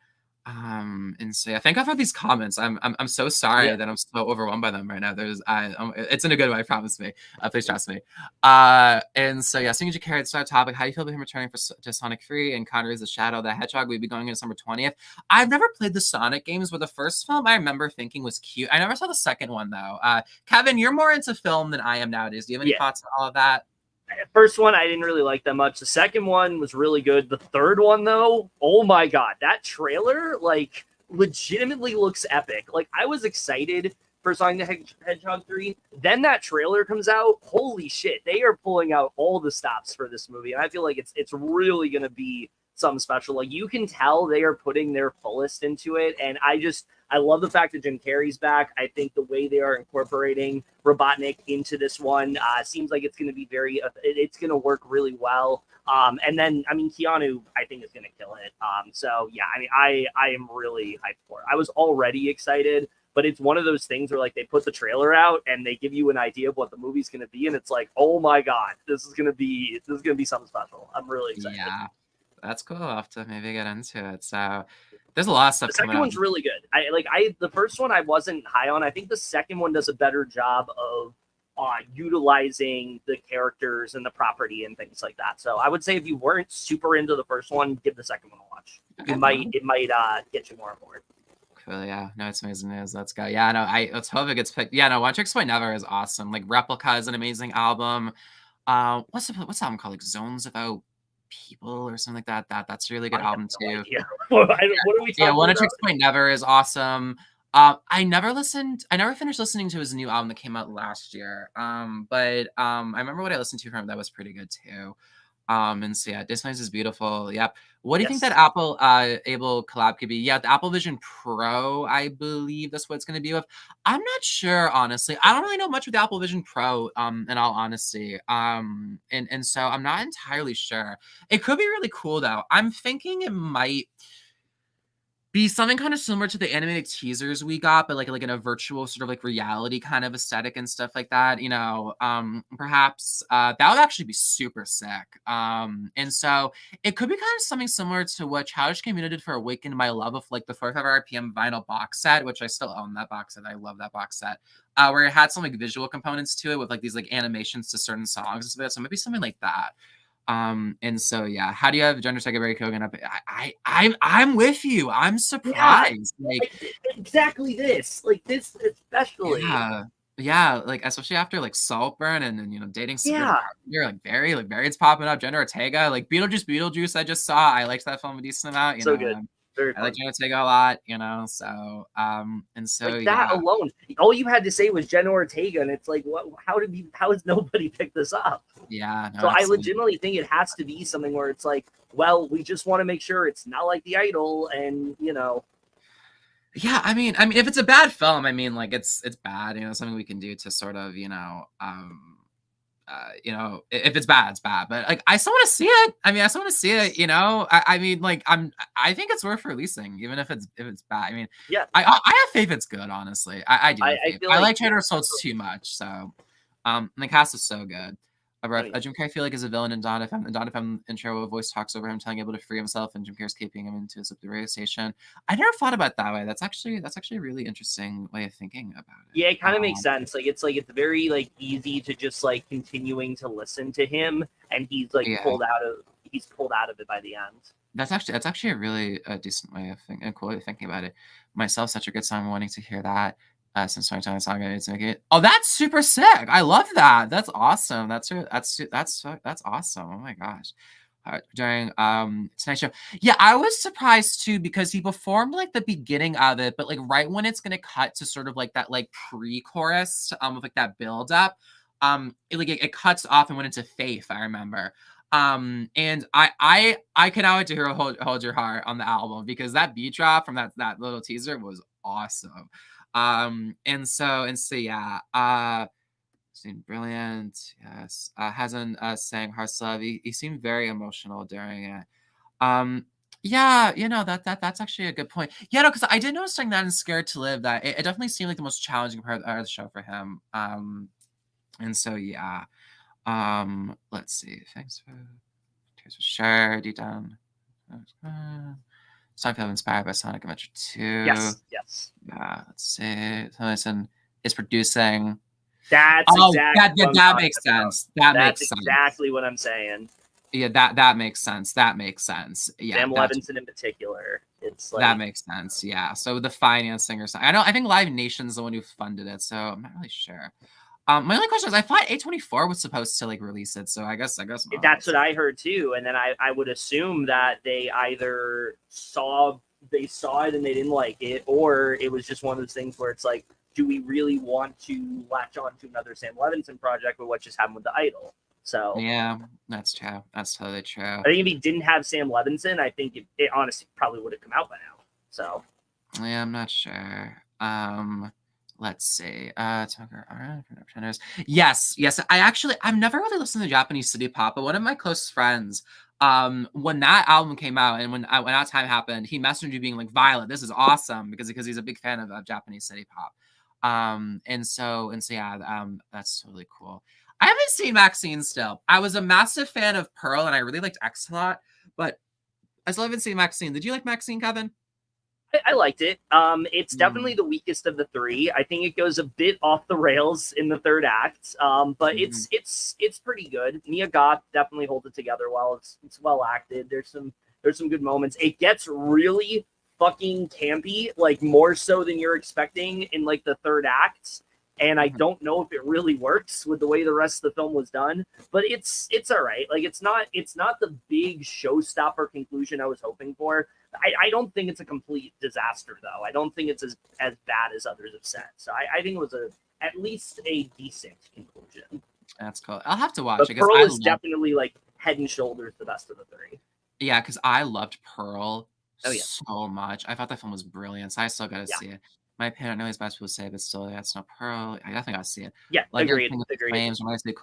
And so yeah, thank God for these comments. I'm so sorry that I'm so overwhelmed by them right now. It's in a good way, promise me. Please trust me. And so yeah, Singing Carrot start topic. How do you feel about him returning to Sonic 3 and Connery's The Shadow the Hedgehog? We'd be going in December 20th. I've never played the Sonic games, but the first film I remember thinking was cute. I never saw the second one though. Kevin, you're more into film than I am nowadays. Do you have any thoughts on all of that? First one, I didn't really like that much. The second one was really good. The third one, though, oh my god, that trailer like legitimately looks epic. Like I was excited for Sonic the Hedgehog 3. Then that trailer comes out. Holy shit, they are pulling out all the stops for this movie, and I feel like it's really gonna be something special. Like you can tell they are putting their fullest into it, and I love the fact that Jim Carrey's back. I think the way they are incorporating Robotnik into this one seems like it's going to be it's going to work really well. And then, I mean, Keanu, I think is going to kill it. So yeah, I mean, I am really hyped for it. I was already excited, but it's one of those things where like they put the trailer out and they give you an idea of what the movie's going to be, and it's like, oh my god, this is going to be something special. I'm really excited. Yeah, that's cool. I'll have to maybe get into it. So. There's a lot of stuff. The second one's really good. The first one I wasn't high on. I think the second one does a better job of utilizing the characters and the property and things like that. So I would say if you weren't super into the first one, give the second one a watch. Okay. It might get you more on board. Cool, yeah. No, it's amazing news. Let's go. Yeah, no, let's hope it gets picked. Yeah, no, One Trick Pony Never is awesome. Like Replica is an amazing album. What's the album called? Like Zones Without People or something like that. That's a really good album too. What are we talking about? One Trick Pony Never is awesome. I never finished listening to his new album that came out last year. But I remember what I listened to from him that was pretty good too. And so yeah, Disney's is beautiful. Yep. What do you think that Apple able collab could be? Yeah, the Apple Vision Pro, I believe that's what it's going to be with. I'm not sure, honestly. I don't really know much with the Apple Vision Pro, in all honesty. And so I'm not entirely sure. It could be really cool though. I'm thinking it might be something kind of similar to the animated teasers we got, but like in a virtual sort of like reality kind of aesthetic and stuff like that, you know. Perhaps that would actually be super sick. And so it could be kind of something similar to what Childish Gambino did for Awaken My Love of like the 45 RPM vinyl box set, which I still own that box set. I love that box set. Where it had some like visual components to it with like these like animations to certain songs. So maybe something like that. And so yeah, how do you have Gender Secretary Kogan up? I'm with you. I'm surprised. Yeah, like exactly this. Like this especially. Yeah, like especially after like Saltburn and you know dating you're like Barry's popping up, Jenna Ortega, like Beetlejuice I just saw. I liked that film a decent amount. You know, good. I like Jenna Ortega a lot, you know. So and so like that alone, all you had to say was Jenna Ortega, and it's like, what? How has nobody picked this up? Yeah. No, so I legitimately think it has to be something where it's like, well, we just want to make sure it's not like The Idol, and you know. Yeah, I mean, if it's a bad film, I mean, like it's bad. You know, something we can do to sort of, you know, if it's bad, it's bad. But like, I still want to see it. I mean, I still want to see it. You know, I mean, like, I think it's worth releasing, even if it's bad. I mean, yeah, I have faith it's good. Honestly, I do. I like Trader Souls too much. So, the cast is so good. Jim Carrey feel like is a villain in Dawn FM. The Dawn FM intro, a voice talks over him, telling him able to free himself, and Jim Carrey's keeping him into the radio station. I never thought about it that way. That's actually a really interesting way of thinking about it. Yeah, it kind of makes sense. It's very like easy to just like continuing to listen to him, and he's like pulled out of it by the end. That's actually a really decent way of thinking, a cool way of thinking about it. Myself, such a good song. I'm wanting to hear that since 2020 song. I need to make it. Oh, that's super sick! I love that. That's awesome. That's awesome. Oh my gosh. During tonight's show, yeah, I was surprised too because he performed like the beginning of it, but like right when it's gonna cut to sort of like that like pre-chorus with like that build up, it cuts off and went into Faith. I remember. And I cannot wait to hear Hold Your Heart on the album because that beat drop from that little teaser was awesome. And so yeah, seemed brilliant. Yes. Hasn't sang Heart's Love. He seemed very emotional during it. Yeah, that's actually a good point. Yeah, no, because I did notice during that in Scared to Live that it definitely seemed like the most challenging part of the show for him. And so yeah. Let's see. Thanks for Tears for Sure, Deep Down. Seinfeld inspired by Sonic Adventure 2. Yes. Yeah, let's see. So listen, is producing. That makes sense. That's exactly what I'm saying. Yeah, that makes sense. That makes sense. Yeah, Sam Levinson in particular. It's like that makes sense. Yeah. So the financing or something. I think Live Nation's the one who funded it, so I'm not really sure. My only question is, I thought A24 was supposed to like release it, so I guess that's what I heard too. And then I would assume that they either saw it and they didn't like it, or it was just one of those things where it's like, do we really want to latch on to another Sam Levinson project with what just happened with The Idol? So yeah, that's true. That's totally true. I think if he didn't have Sam Levinson, I think it honestly probably would have come out by now. So yeah, I'm not sure. Let's see. Yes. I've never really listened to Japanese city pop, but one of my close friends, when that album came out and when that time happened, he messaged me being like, Violet, this is awesome because he's a big fan of Japanese city pop. And so yeah, that's totally cool. I haven't seen Maxine still. I was a massive fan of Pearl and I really liked X a lot, but I still haven't seen Maxine. Did you like Maxine, Kevin? I liked it. It's definitely the weakest of the three. I think it goes a bit off the rails in the third act, but it's pretty good. Mia Goth definitely holds it together well. It's well acted. There's some good moments. It gets really fucking campy, like more so than you're expecting in like the third act. And I don't know if it really works with the way the rest of the film was done, but it's all right. Like it's not the big showstopper conclusion I was hoping for. I don't think it's a complete disaster though. I don't think it's as bad as others have said. So I think it was at least a decent conclusion. That's cool. I'll have to watch it. Pearl is definitely like head and shoulders the best of the three. Yeah, because I loved Pearl so much. I thought that film was brilliant. So I still got to see it. My opinion, I know he's bad people say, but still, it's no Pearl. I definitely got to see it. Yeah, like, agreed. Flames, when I say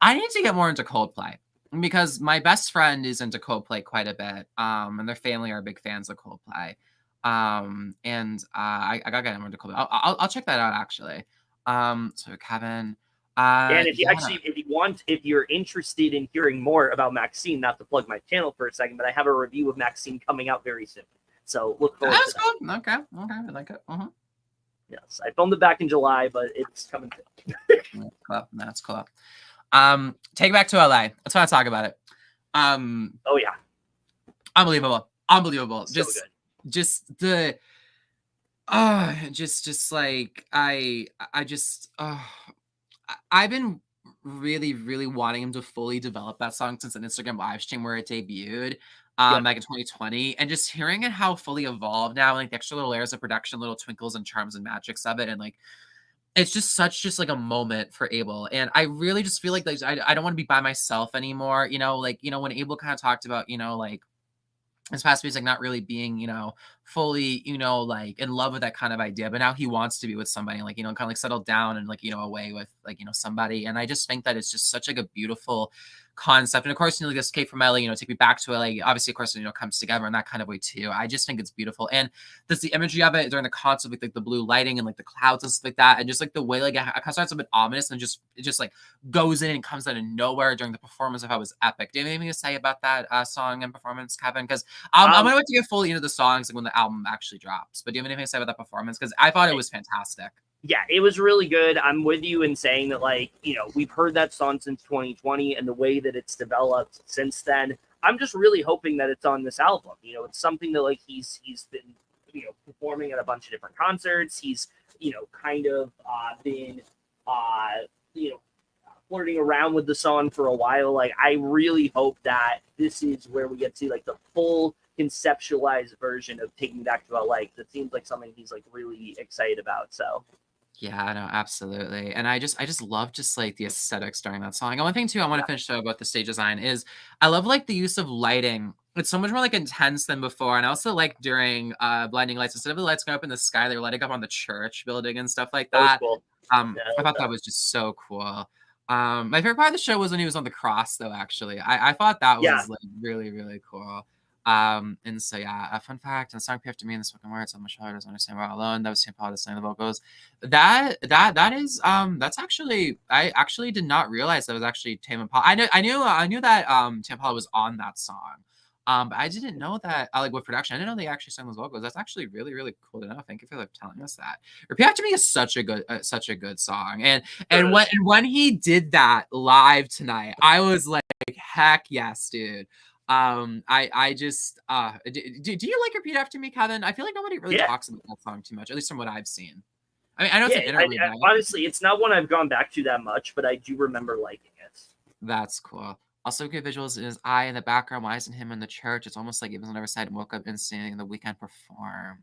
I need to get more into Coldplay because my best friend is into Coldplay quite a bit. And their family are big fans of Coldplay. And I gotta get more into Coldplay. I'll check that out actually. So Kevin. And if you're interested in hearing more about Maxine, not to plug my channel for a second, but I have a review of Maxine coming out very soon. So look forward to that. Cool. Okay, I like it. Yes, I filmed it back in July, but it's coming soon. That's cool. Take it back to LA. Let's want to talk about it. Oh yeah, unbelievable. So just good. Just the just like I've been really wanting him to fully develop that song since an Instagram live stream where it debuted back in 2020, and just hearing it how fully evolved now, and like the extra little layers of production, little twinkles and charms and magics of it, and like it's just like a moment for Abel. And I really just feel like I don't want to be by myself anymore, when Abel kind of talked about like his past music not really being fully, like in love with that kind of idea, but now he wants to be with somebody, like, kind of like settle down and like, away with like, somebody. And I just think that it's just such like a beautiful concept. And of course, like Escape from LA, take me back to LA, obviously, of course, comes together in that kind of way too. I just think it's beautiful. And there's the imagery of it during the concert with like the blue lighting and like the clouds and stuff like that. And just like the way like it kind of starts a bit ominous and it just like goes in and comes out of nowhere during the performance. I thought was epic. Do you have anything to say about that song and performance, Kevin? Because I'm gonna wait to get fully into the songs like when the album actually drops. But do you have anything to say about that performance? Because I thought it was fantastic. Yeah, it was really good. I'm with you in saying that, like, we've heard that song since 2020, and the way that it's developed since then, I'm just really hoping that it's on this album. It's something that like he's been performing at a bunch of different concerts. He's kind of been flirting around with the song for a while. Like, I really hope that this is where we get to like the full conceptualized version of Take Me Back to LA. That seems like something he's like really excited about. So Yeah, no, absolutely. And I just love just like the aesthetics during that song. And one thing too, I want to finish about the stage design is I love like the use of lighting. It's so much more like intense than before. And I also like during blinding lights, instead of the lights going up in the sky, they were lighting up on the church building and stuff like that. that was cool. I thought that was just so cool. My favorite part of the show was when he was on the cross though, actually. I thought that was like really, really cool. And so yeah, a fun fact, and the song appeared to me in the spoken words on my shoulder doesn't understand we're alone. That was St. Paul sang the vocals. That is that's actually I actually did not realize that was actually Tame Impala. I knew that Tame Impala was on that song. But I didn't know that like with production. I didn't know they actually sang those vocals. That's actually really, really cool to know. Thank you for like telling us that. Repeat After Me is such a good song. And when he did that live tonight, I was like, heck yes, dude. I just do you like Repeat After Me, Kevin? I feel like nobody really talks about that song too much, at least from what I've seen. I mean, I know it's an interlude. Honestly, it's not one I've gone back to that much, but I do remember liking it. That's cool. Also, good visuals in his eye in the background. Why isn't him in the church? It's almost like he was on the other side and woke up and seeing the Weeknd perform.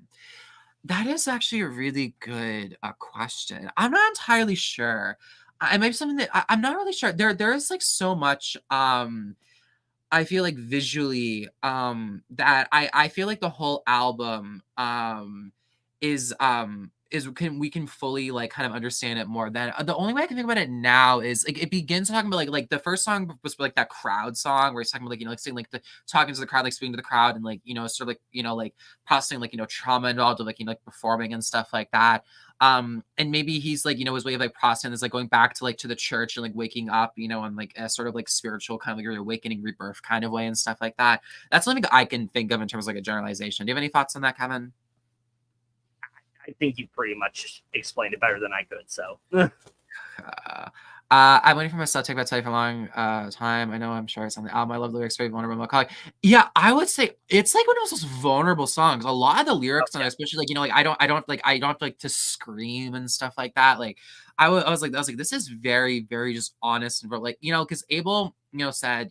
That is actually a really good question. I'm not entirely sure. I maybe something that I'm not really sure. There is like so much. I feel like visually, that I feel like the whole album, we can fully like kind of understand it more than the only way I can think about it now is like it begins talking about like the first song was like that crowd song where he's talking about like like saying like the talking to the crowd, like speaking to the crowd and like sort of like like processing like trauma involved with like like performing and stuff like that. And maybe he's like his way of like processing is like going back to like to the church and like waking up and like a sort of like spiritual kind of like awakening rebirth kind of way and stuff like that. That's something I can think of in terms of like a generalization. Do you have any thoughts on that, Kevin? I think you pretty much explained it better than I could. So, I'm waiting for myself to take that for a long time. I know I'm sure it's on the album. I love the lyrics, very vulnerable. My colleague. Yeah, I would say it's like one of those vulnerable songs. A lot of the lyrics on it, especially like I don't like to scream and stuff like that. Like I was like this is very, very just honest and like because Abel said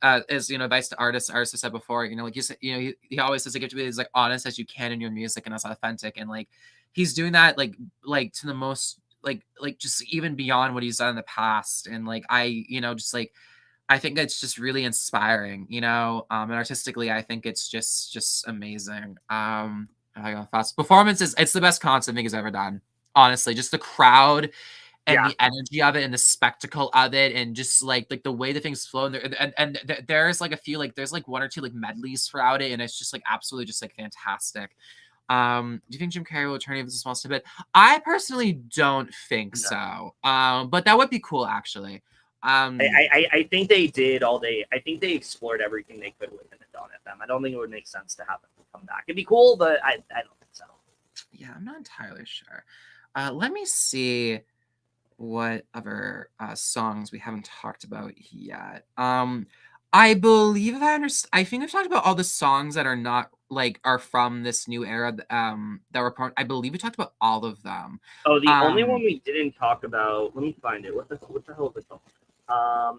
as advice to artists have said before, like you said, he always says like you have to be as like honest as you can in your music and as authentic, and like he's doing that like to the most like just even beyond what he's done in the past. And like I just like I think it's just really inspiring, and artistically I think it's just amazing. I got thoughts. Performances, it's the best concert I think he's ever done, honestly. Just the crowd and the energy of it and the spectacle of it and just like the way the things flow and there's like a few like there's like one or two like medleys throughout it and it's just like absolutely just like fantastic. Do you think Jim Carrey will return even a small snippet? I personally don't think so. But that would be cool actually. I think they did all they. I think they explored everything they could with it on FM. I don't think it would make sense to have them come back. It'd be cool, but I don't think so. Yeah, I'm not entirely sure. Let me see what other songs we haven't talked about yet. I believe I think we've talked about all the songs that are not like are from this new era that were part. I believe we talked about all of them. Oh, the only one we didn't talk about. Let me find it. What the hell is it called?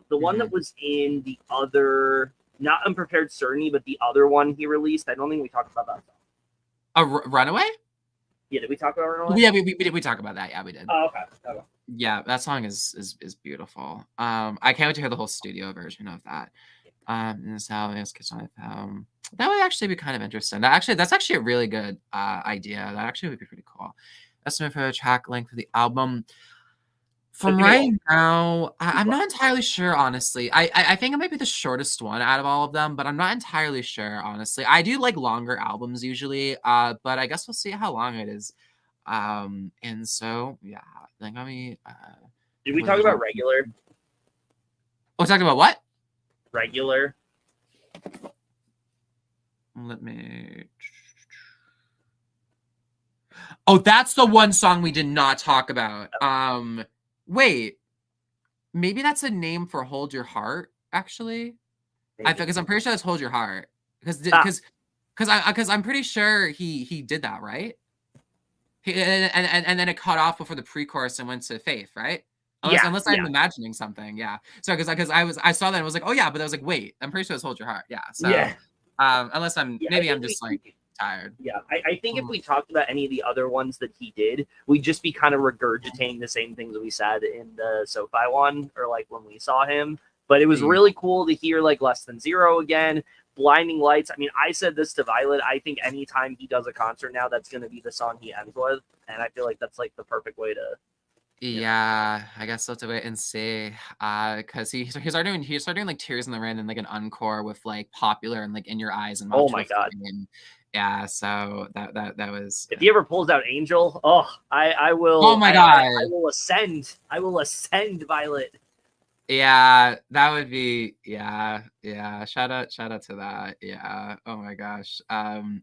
The one that was in the other, not Unprepared Certainty, but the other one he released. I don't think we talked about that song. Runaway? Yeah, did we talk about Runaway? Yeah, we talked about that. Yeah, we did. Oh, okay. Yeah, that song is beautiful. I can't wait to hear the whole studio version of that. This how it's kids on that would actually be kind of interesting. That's actually a really good idea. That actually would be pretty cool. Estimate for the track length for the album. From right now, I'm not entirely sure, honestly. I think it might be the shortest one out of all of them, but I'm not entirely sure, honestly. I do like longer albums usually, but I guess we'll see how long it is. And so yeah, like let me. Did we talk about regular? Oh, talking about what? Regular. Let me. Oh, that's the one song we did not talk about. Wait, maybe that's a name for "Hold Your Heart." Actually, because I'm pretty sure that's "Hold Your Heart." Because I'm pretty sure he did that, right? And then it cut off before the pre-chorus and went to Faith, right? Unless I'm imagining something, yeah. So because I saw that and was like, oh yeah, but I was like, wait, I'm pretty sure it's "Hold Your Heart," yeah. So unless I'm I'm just like tired. Yeah, I think if we talked about any of the other ones that he did, we'd just be kind of regurgitating the same things that we said in the SoFi one, or like when we saw him. But it was really cool to hear like Less Than Zero again, Blinding Lights. I mean, I said this to Violet. I think anytime he does a concert now, that's going to be the song he ends with, and I feel like that's like the perfect way to. Yeah, I guess we'll have to wait and see. Because he started doing like Tears in the Rain and like an encore with like Popular and like In Your Eyes and Oh my god. And, yeah, so that was. If he ever pulls out Angel, I will. Oh my god! I will ascend. I will ascend, Violet. Yeah, that would be yeah. Shout out to that. Yeah. Oh my gosh.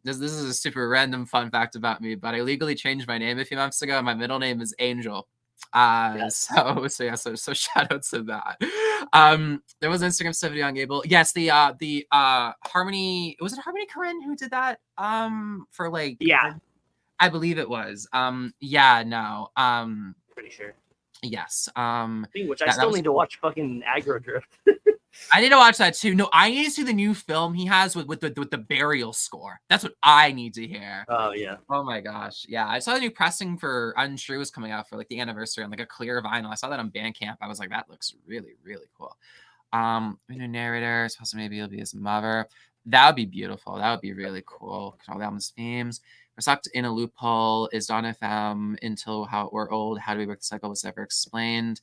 This is a super random fun fact about me, but I legally changed my name a few months ago. My middle name is Angel. Yes. So shout out to that. There was an Instagram study on Gable. Yes, the Harmony, was it Harmony Korine who did that? For like, yeah, I believe it was. Yeah, no. Pretty sure. Yes. Which I still need to watch fucking Aggro Drift. I need to watch that too. No, I need to see the new film he has with the burial score. That's what I need to hear. Oh yeah. Oh my gosh. Yeah. I saw the new pressing for Untrue was coming out for like the anniversary on like a clear vinyl. I saw that on Bandcamp. I was like, that looks really, really cool. New narrator, so maybe it'll be his mother. That would be beautiful. That would be really cool. All the album's themes. We're sucked in a loophole. Is Dawn FM until how we're old? How do we work the cycle? Was never explained.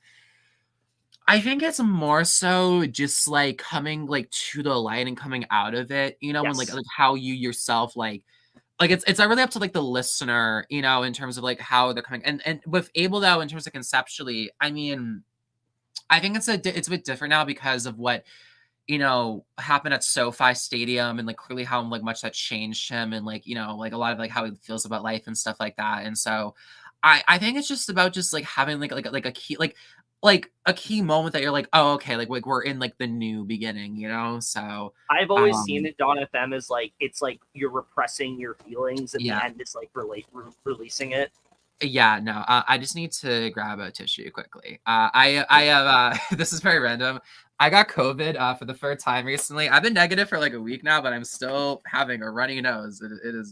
I think it's more so just like coming like to the light and coming out of it, you know, when like how you yourself like it's really up to like the listener, you know, in terms of like how they're coming and with Abel though, in terms of conceptually, I mean, I think it's a bit different now because of what, you know, happened at SoFi Stadium and like clearly how like much that changed him and like, you know, like a lot of like how he feels about life and stuff like that. And so I think it's just about just like having like a key like a key moment that you're like, oh, okay, like we're in like the new beginning, you know? So I've always seen it, Dawn FM, as like it's like you're repressing your feelings and the end is like releasing it. Yeah, no, I just need to grab a tissue quickly. I have this is very random. I got COVID for the third time recently. I've been negative for like a week now, but I'm still having a runny nose.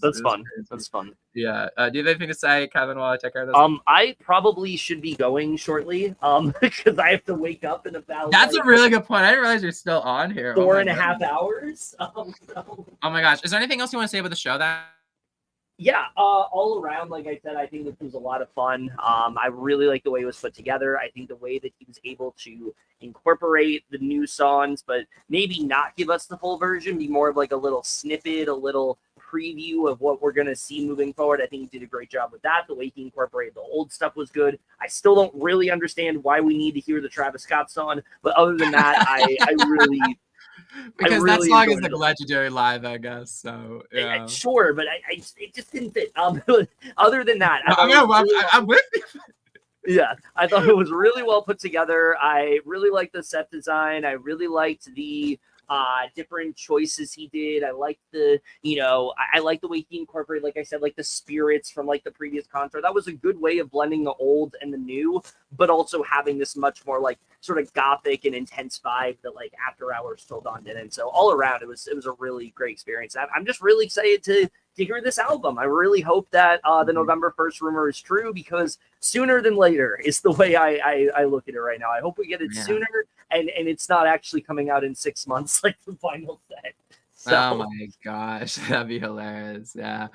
That's fun. Crazy. That's fun. Yeah. Do you have anything to say, Kevin, while I take care of this? I probably should be going shortly. Because I have to wake up in about. That's a really good point. I didn't realize you're still on here. 4.5 hours. Oh my gosh. Is there anything else you want to say about the show then? Yeah, all around, like I said, I think this was a lot of fun. I really like the way it was put together. I think the way that he was able to incorporate the new songs, but maybe not give us the full version, be more of like a little snippet, a little preview of what we're going to see moving forward. I think he did a great job with that. The way he incorporated the old stuff was good. I still don't really understand why we need to hear the Travis Scott song, but other than that, I really... Because really that song is like legendary live, I guess. So yeah. Sure, but it just didn't fit. Other than that, I'm with you. Yeah, I thought it was really well put together. I really liked the set design. I really liked the different choices he did. I liked the, you know, I like the way he incorporated, like I said, like the spirits from like the previous concert. That was a good way of blending the old and the new, but also having this much more like sort of gothic and intense vibe that like After Hours told on did. And so all around, it was a really great experience. I'm just really excited to to hear this album. I really hope that the November 1st rumor is true, because sooner than later is the way I look at it right now. I hope we get it sooner, and it's not actually coming out in 6 months like the final said. So. Oh my gosh, that'd be hilarious. Yeah.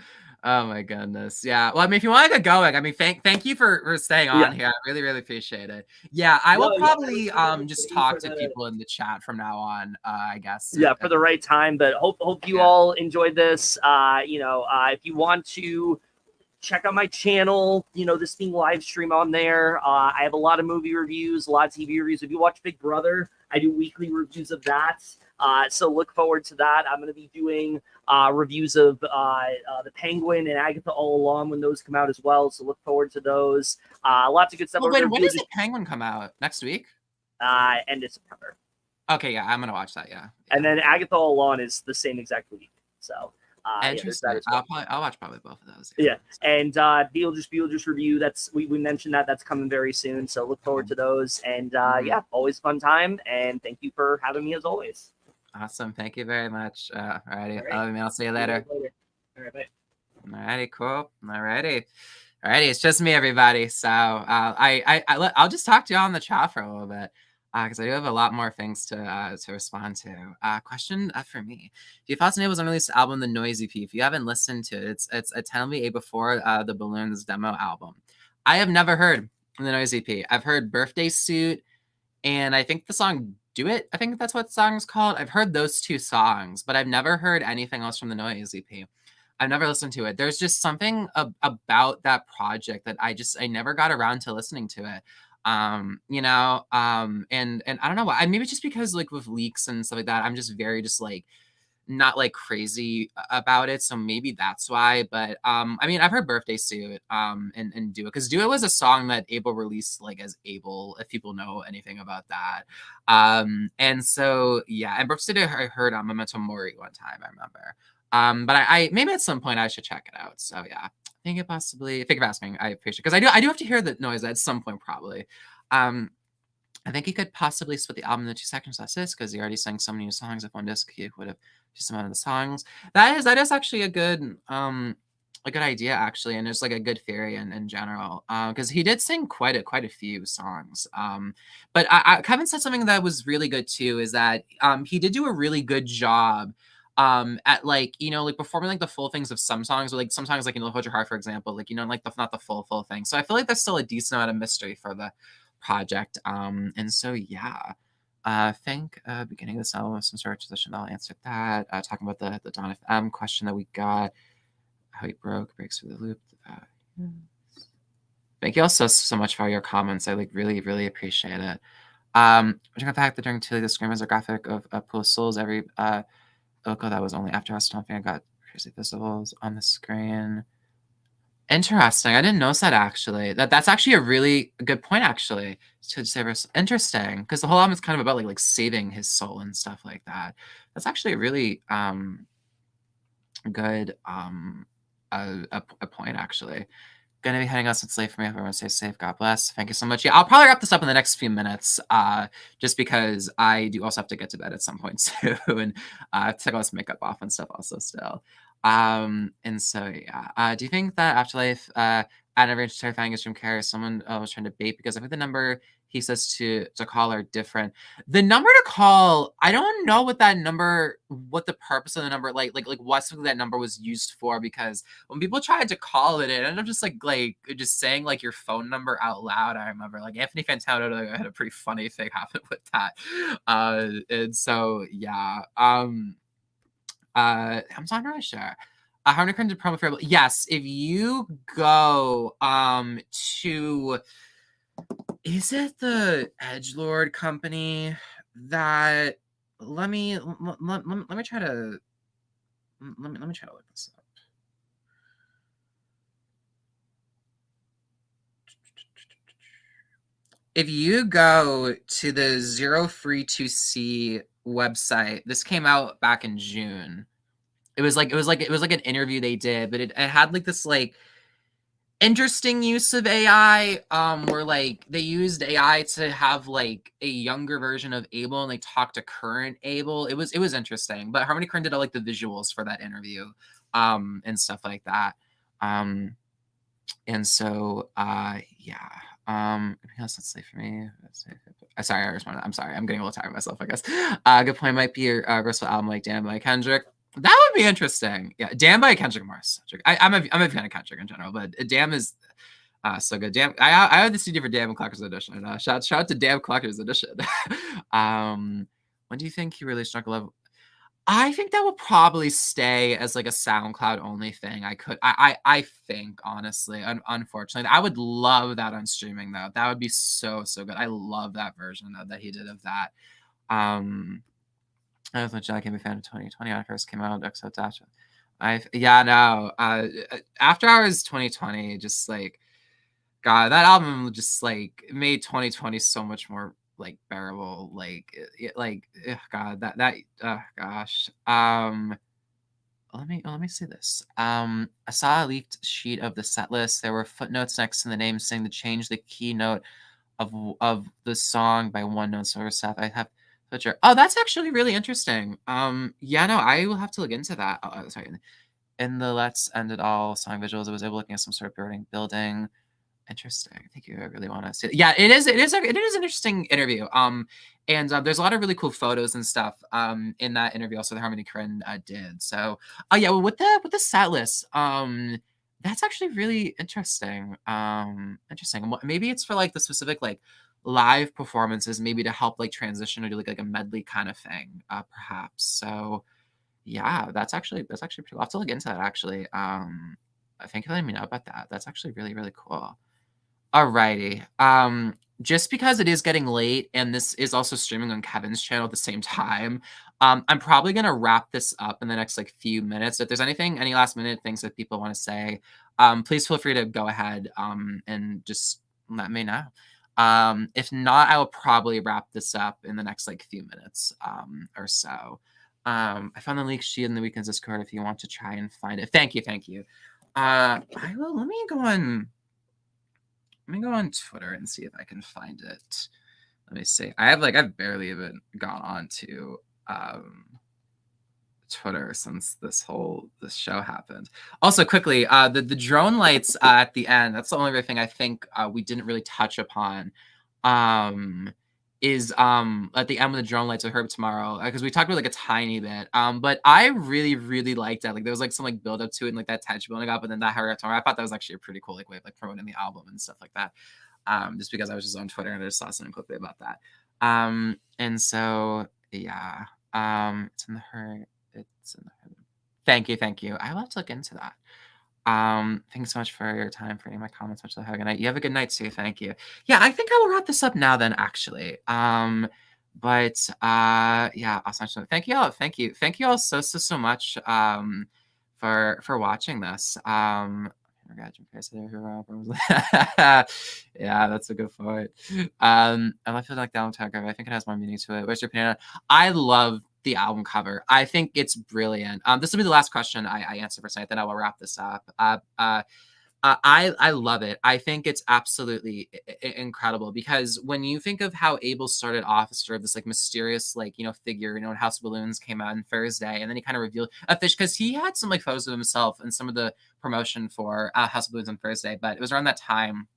Oh my goodness. Yeah. Well, I mean, if you want to get going, I mean, thank you for staying on here. I really, really appreciate it. Yeah, I will probably just talk to people in the chat from now on, I guess. Yeah, for the right time. But hope you all enjoyed this. If you want to check out my channel, this being live stream on there. I have a lot of movie reviews, a lot of TV reviews. If you watch Big Brother, I do weekly reviews of that. So look forward to that. I'm going to be doing reviews of The Penguin and Agatha All Along when those come out as well. So look forward to those. Lots of good stuff. Well, wait, when does The Penguin come out? Next week? End of September. Okay, yeah, I'm going to watch that, yeah. And then Agatha All Along is the same exact week. So interesting. I'll watch probably both of those. Yeah. And Beetlejuice review. We mentioned that's coming very soon. So look forward to those. And always a fun time. And thank you for having me as always. Awesome. Thank you very much. Alrighty. I'll see you later. All right, bye. Alrighty, cool. Alrighty. It's just me, everybody. So I'll just talk to you on the chat for a little bit. Because I do have a lot more things to respond to. Question for me: do you thoughts on Abel's unreleased album, The Noisy P? If you haven't listened to it, it's a 10 before the Balloons demo album. I have never heard The Noisy P. I've heard Birthday Suit, and I think the song Do It. I think that's what the song's called. I've heard those 2 songs, but I've never heard anything else from The Noisy P. I've never listened to it. There's just something about that project that I never got around to listening to it. And I don't know why. Maybe it's just because like with leaks and stuff like that, I'm just very like not like crazy about it. So maybe that's why. But I mean, I've heard Birthday Suit and Do It, because Do It was a song that Abel released like as Abel, if people know anything about that. And so yeah, and Birthday Suit I heard on Memento Mori one time, I remember. But I maybe at some point I should check it out. So yeah. Thank you for asking. I appreciate it, because I do have to hear the noise at some point probably. I think he could possibly split the album into 2 sections. That's this, because he already sang so many new songs. If one disc, he would have just some of the songs. That is actually a good idea actually, and it's like a good theory in general. Because he did sing quite a few songs. But Kevin said something that was really good too, is that he did do a really good job at like performing like the full things of some songs, or like some songs like Hold Your Heart, for example, like like not the full thing. So I feel like there's still a decent amount of mystery for the project. And so yeah, I think beginning of this album, some sort of transition, I'll answer that. Talking about the Don FM question that we got, how he breaks through the loop. Thank you all so much for all your comments. I like really appreciate it. The fact that during Tilly the Screamers, a graphic of Pool of Souls every logo that was only after us stomping, I got crazy visibles on the screen. Interesting. I didn't notice that actually. That's actually a really good point actually. To say interesting, because the whole album is kind of about like saving his soul and stuff like that. That's actually a really good a point actually. Gonna be heading out. It's late for me. Everyone stay safe. God bless. Thank you so much. Yeah, I'll probably wrap this up in the next few minutes, just because I do also have to get to bed at some point too, and take all this makeup off and stuff also still. And so yeah. Do you think that Afterlife at an range terrifying is from Carrie? Someone was trying to bait, because I think the number he says to call are different. The number to call, I don't know what the purpose of the number, like what something that number was used for, because when people tried to call it, it ended up just just saying like your phone number out loud. I remember like Anthony Fantano had a pretty funny thing happen with that. And so yeah. I'm not really sure. How many credits promo for? Yes, if you go to, is it the Edgelord company that? Let me try to look this up. If you go to the 032C website, this came out back in June. It was like an interview they did, but it had like this like interesting use of AI, where like they used AI to have like a younger version of Abel and they talked to current Abel. It was interesting. But Harmony Korine did all like the visuals for that interview. and stuff like that. And so yeah. Anything else that's safe for me? Sorry, I responded. I'm sorry. I'm getting a little tired of myself, I guess. Good point might be a versatile album like Damn by Kendrick. That would be interesting. Yeah, Damn by Kendrick Morris. I'm a fan of Kendrick in general, but Damn is so good. Damn, I had the CD for Damn Collector's Edition. Shout out to Damn Collector's Edition. When do you think he really struck a level? I think that will probably stay as like a SoundCloud only thing. I think honestly, unfortunately, I would love that on streaming though. That would be so good. I love that version though that he did of that. I was like, I became a fan of 2020 when it first came out. Except after, After Hours 2020, just like God, that album just like made 2020 so much more like bearable. God, gosh. Let me see this. I saw a leaked sheet of the set list. There were footnotes next to the name saying to change the keynote of the song by one note. So stuff. I have picture. Oh, that's actually really interesting. Yeah, no, I will have to look into that. Sorry. In the Let's End It All song visuals, I was able looking at some sort of building. Interesting. I think you really want to see it. Yeah, it is an interesting interview. And there's a lot of really cool photos and stuff in that interview also that Harmony Korine did. So yeah, well, with the set list, that's actually really interesting. Interesting. Maybe it's for like the specific like live performances, maybe to help like transition or do like a medley kind of thing, perhaps. So yeah, that's actually pretty cool. I'll have to look into that actually. Thank you for letting me know about that. That's actually really cool. Alrighty. Just because it is getting late and this is also streaming on Kevin's channel at the same time, I'm probably gonna wrap this up in the next like few minutes. If there's any last minute things that people want to say, please feel free to go ahead and just let me know. If not, I will probably wrap this up in the next like few minutes or so. I found the leak sheet in the Weeknd's Discord if you want to try and find it. Thank you. I will. Let me go on Twitter and see if I can find it. Let me see. I've barely even gone on to Twitter since this show happened. Also, quickly, the drone lights at the end. That's the only other thing I think we didn't really touch upon. Is at the end when the drone lights with Herb tomorrow, because we talked about like a tiny bit. But I really liked that. Like there was like some like build up to it and like that tension building up, and then that Herb tomorrow. I thought that was actually a pretty cool like way of like promoting the album and stuff like that. Just because I was just on Twitter and I just saw something quickly about that. And so yeah. It's in the Herb. It's in the Herb. Thank you. I will have to look into that. Thanks so much for your time, for reading my comments. Much love. Have a good night. You have a good night too. Thank you. Yeah, I think I will wrap this up now then, actually. But yeah, awesome. Thank you all. Thank you all so much for watching this. Yeah, that's a good point. I feel like that one. I think it has more meaning to it. What's your opinion? I love the album cover. I think it's brilliant. This will be the last question I answer for tonight. Then I will wrap this up. I love it. I think it's absolutely incredible because when you think of how Abel started off as sort of this like mysterious like figure, when House of Balloons came out on Thursday, and then he kind of revealed a fish because he had some like photos of himself and some of the promotion for House of Balloons on Thursday, but it was around that time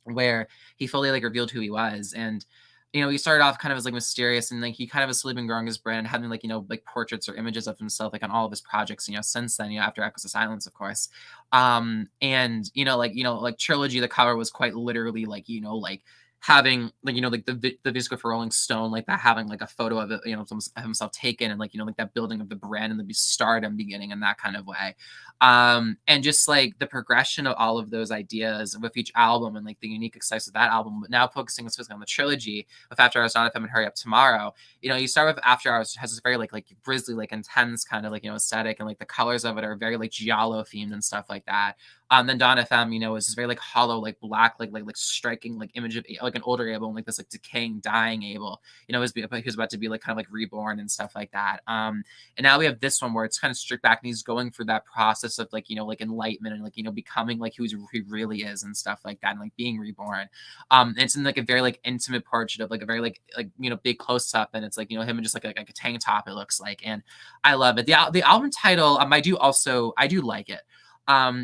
where he fully like revealed who he was. And he started off kind of as like mysterious, and like he kind of has slowly been growing his brand, having like like portraits or images of himself like on all of his projects since then, after Echoes of Silence, of course. And like Trilogy, the cover was quite literally like like having like like the musical for Rolling Stone, like that, having like a photo of it of himself taken, and like like that building of the brand and the stardom beginning in that kind of way. And just like the progression of all of those ideas with each album and like the unique excitement of that album, but now focusing specifically on the trilogy with After Hours, Not FM, and Hurry Up Tomorrow. You start with After Hours, which has this very like grisly, like intense kind of like aesthetic, and like the colors of it are very like giallo themed and stuff like that. Then Dawn FM, you know, is this very like hollow, like black, like striking like image of like an older Abel and like this like decaying, dying Abel. You know, who's about to be like kind of like reborn and stuff like that. And now we have this one where it's kind of stripped back and he's going through that process of like, you know, like enlightenment and like, you know, becoming like who he really is and stuff like that and like being reborn. And it's in like a very like intimate portrait of like a very like you know, big close up, and it's like, you know, him in just like a tank top, it looks like, and I love it. The album title, I do like it.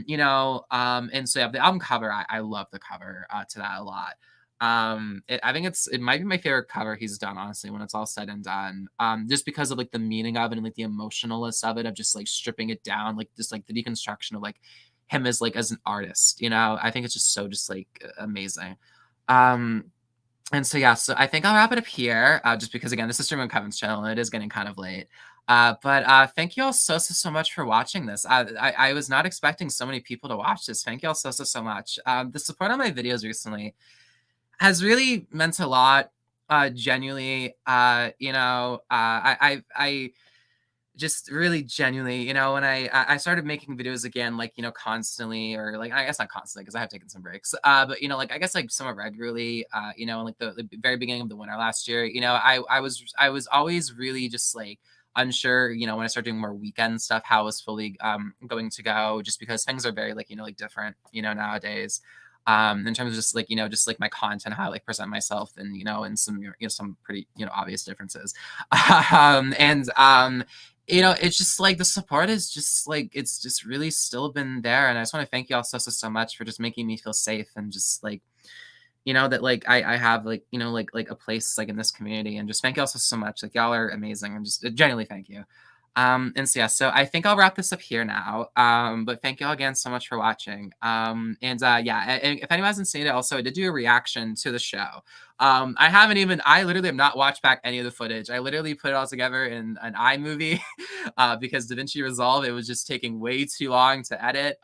You know, and so yeah, the album cover, I love the cover to that a lot. I think it might be my favorite cover he's done, honestly, when it's all said and done. Just because of like the meaning of it and like the emotionalness of it, of just like stripping it down, like just like the deconstruction of like him as like as an artist, you know. I think it's just so just like amazing. And so yeah, so I think I'll wrap it up here, just because again, this is streaming on Kevin's channel and it is getting kind of late. But thank you all so much for watching this. I was not expecting so many people to watch this. Thank you all so much. The support on my videos recently has really meant a lot. Genuinely, you know, I just really genuinely, you know, when I started making videos again, like, you know, constantly, or like, I guess not constantly because I have taken some breaks, but, you know, like, I guess like somewhat regularly, you know, like the very beginning of the winter last year, you know, I was always really just like unsure, you know, when I started doing more weekend stuff, how it was fully going to go, just because things are very like, you know, like different, you know, nowadays. In terms of just like, you know, just like my content, how I like present myself, and, you know, and some, you know, some pretty, you know, obvious differences. You know, it's just like the support is just like, it's just really still been there. And I just want to thank you all so much for just making me feel safe, and just like, you know, that like I have like, you know, like a place like in this community, and just thank you all so much. Like, y'all are amazing, and just genuinely thank you. And so yeah, so I think I'll wrap this up here now. But thank you all again so much for watching. Yeah, and if anyone hasn't seen it, also I did do a reaction to the show. I literally have not watched back any of the footage. I literally put it all together in an iMovie because DaVinci Resolve, it was just taking way too long to edit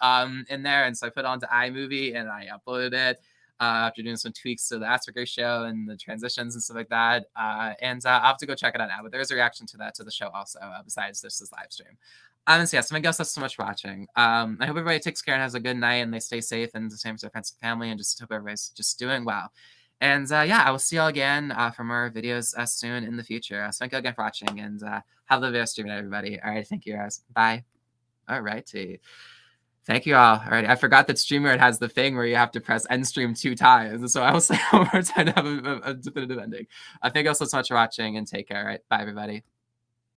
in there. And so I put it onto iMovie and I uploaded it after doing some tweaks to the aspect ratio and the transitions and stuff like that. I'll have to go check it out now. But there's a reaction to that, to the show also, besides this live stream. So yeah, so thank you guys so much for watching. I hope everybody takes care and has a good night, and they stay safe, and the same for their friends and family, and just hope everybody's just doing well. And yeah, I will see you all again for more videos soon in the future. So thank you again for watching, and have the video streaming, everybody. All right, thank you guys. Bye. All righty. Thank you all. All right, I forgot that StreamYard has the thing where you have to press end stream 2 times. So I will say one more time to have a definitive ending. Thank you all so much for watching, and take care. All right, bye, everybody.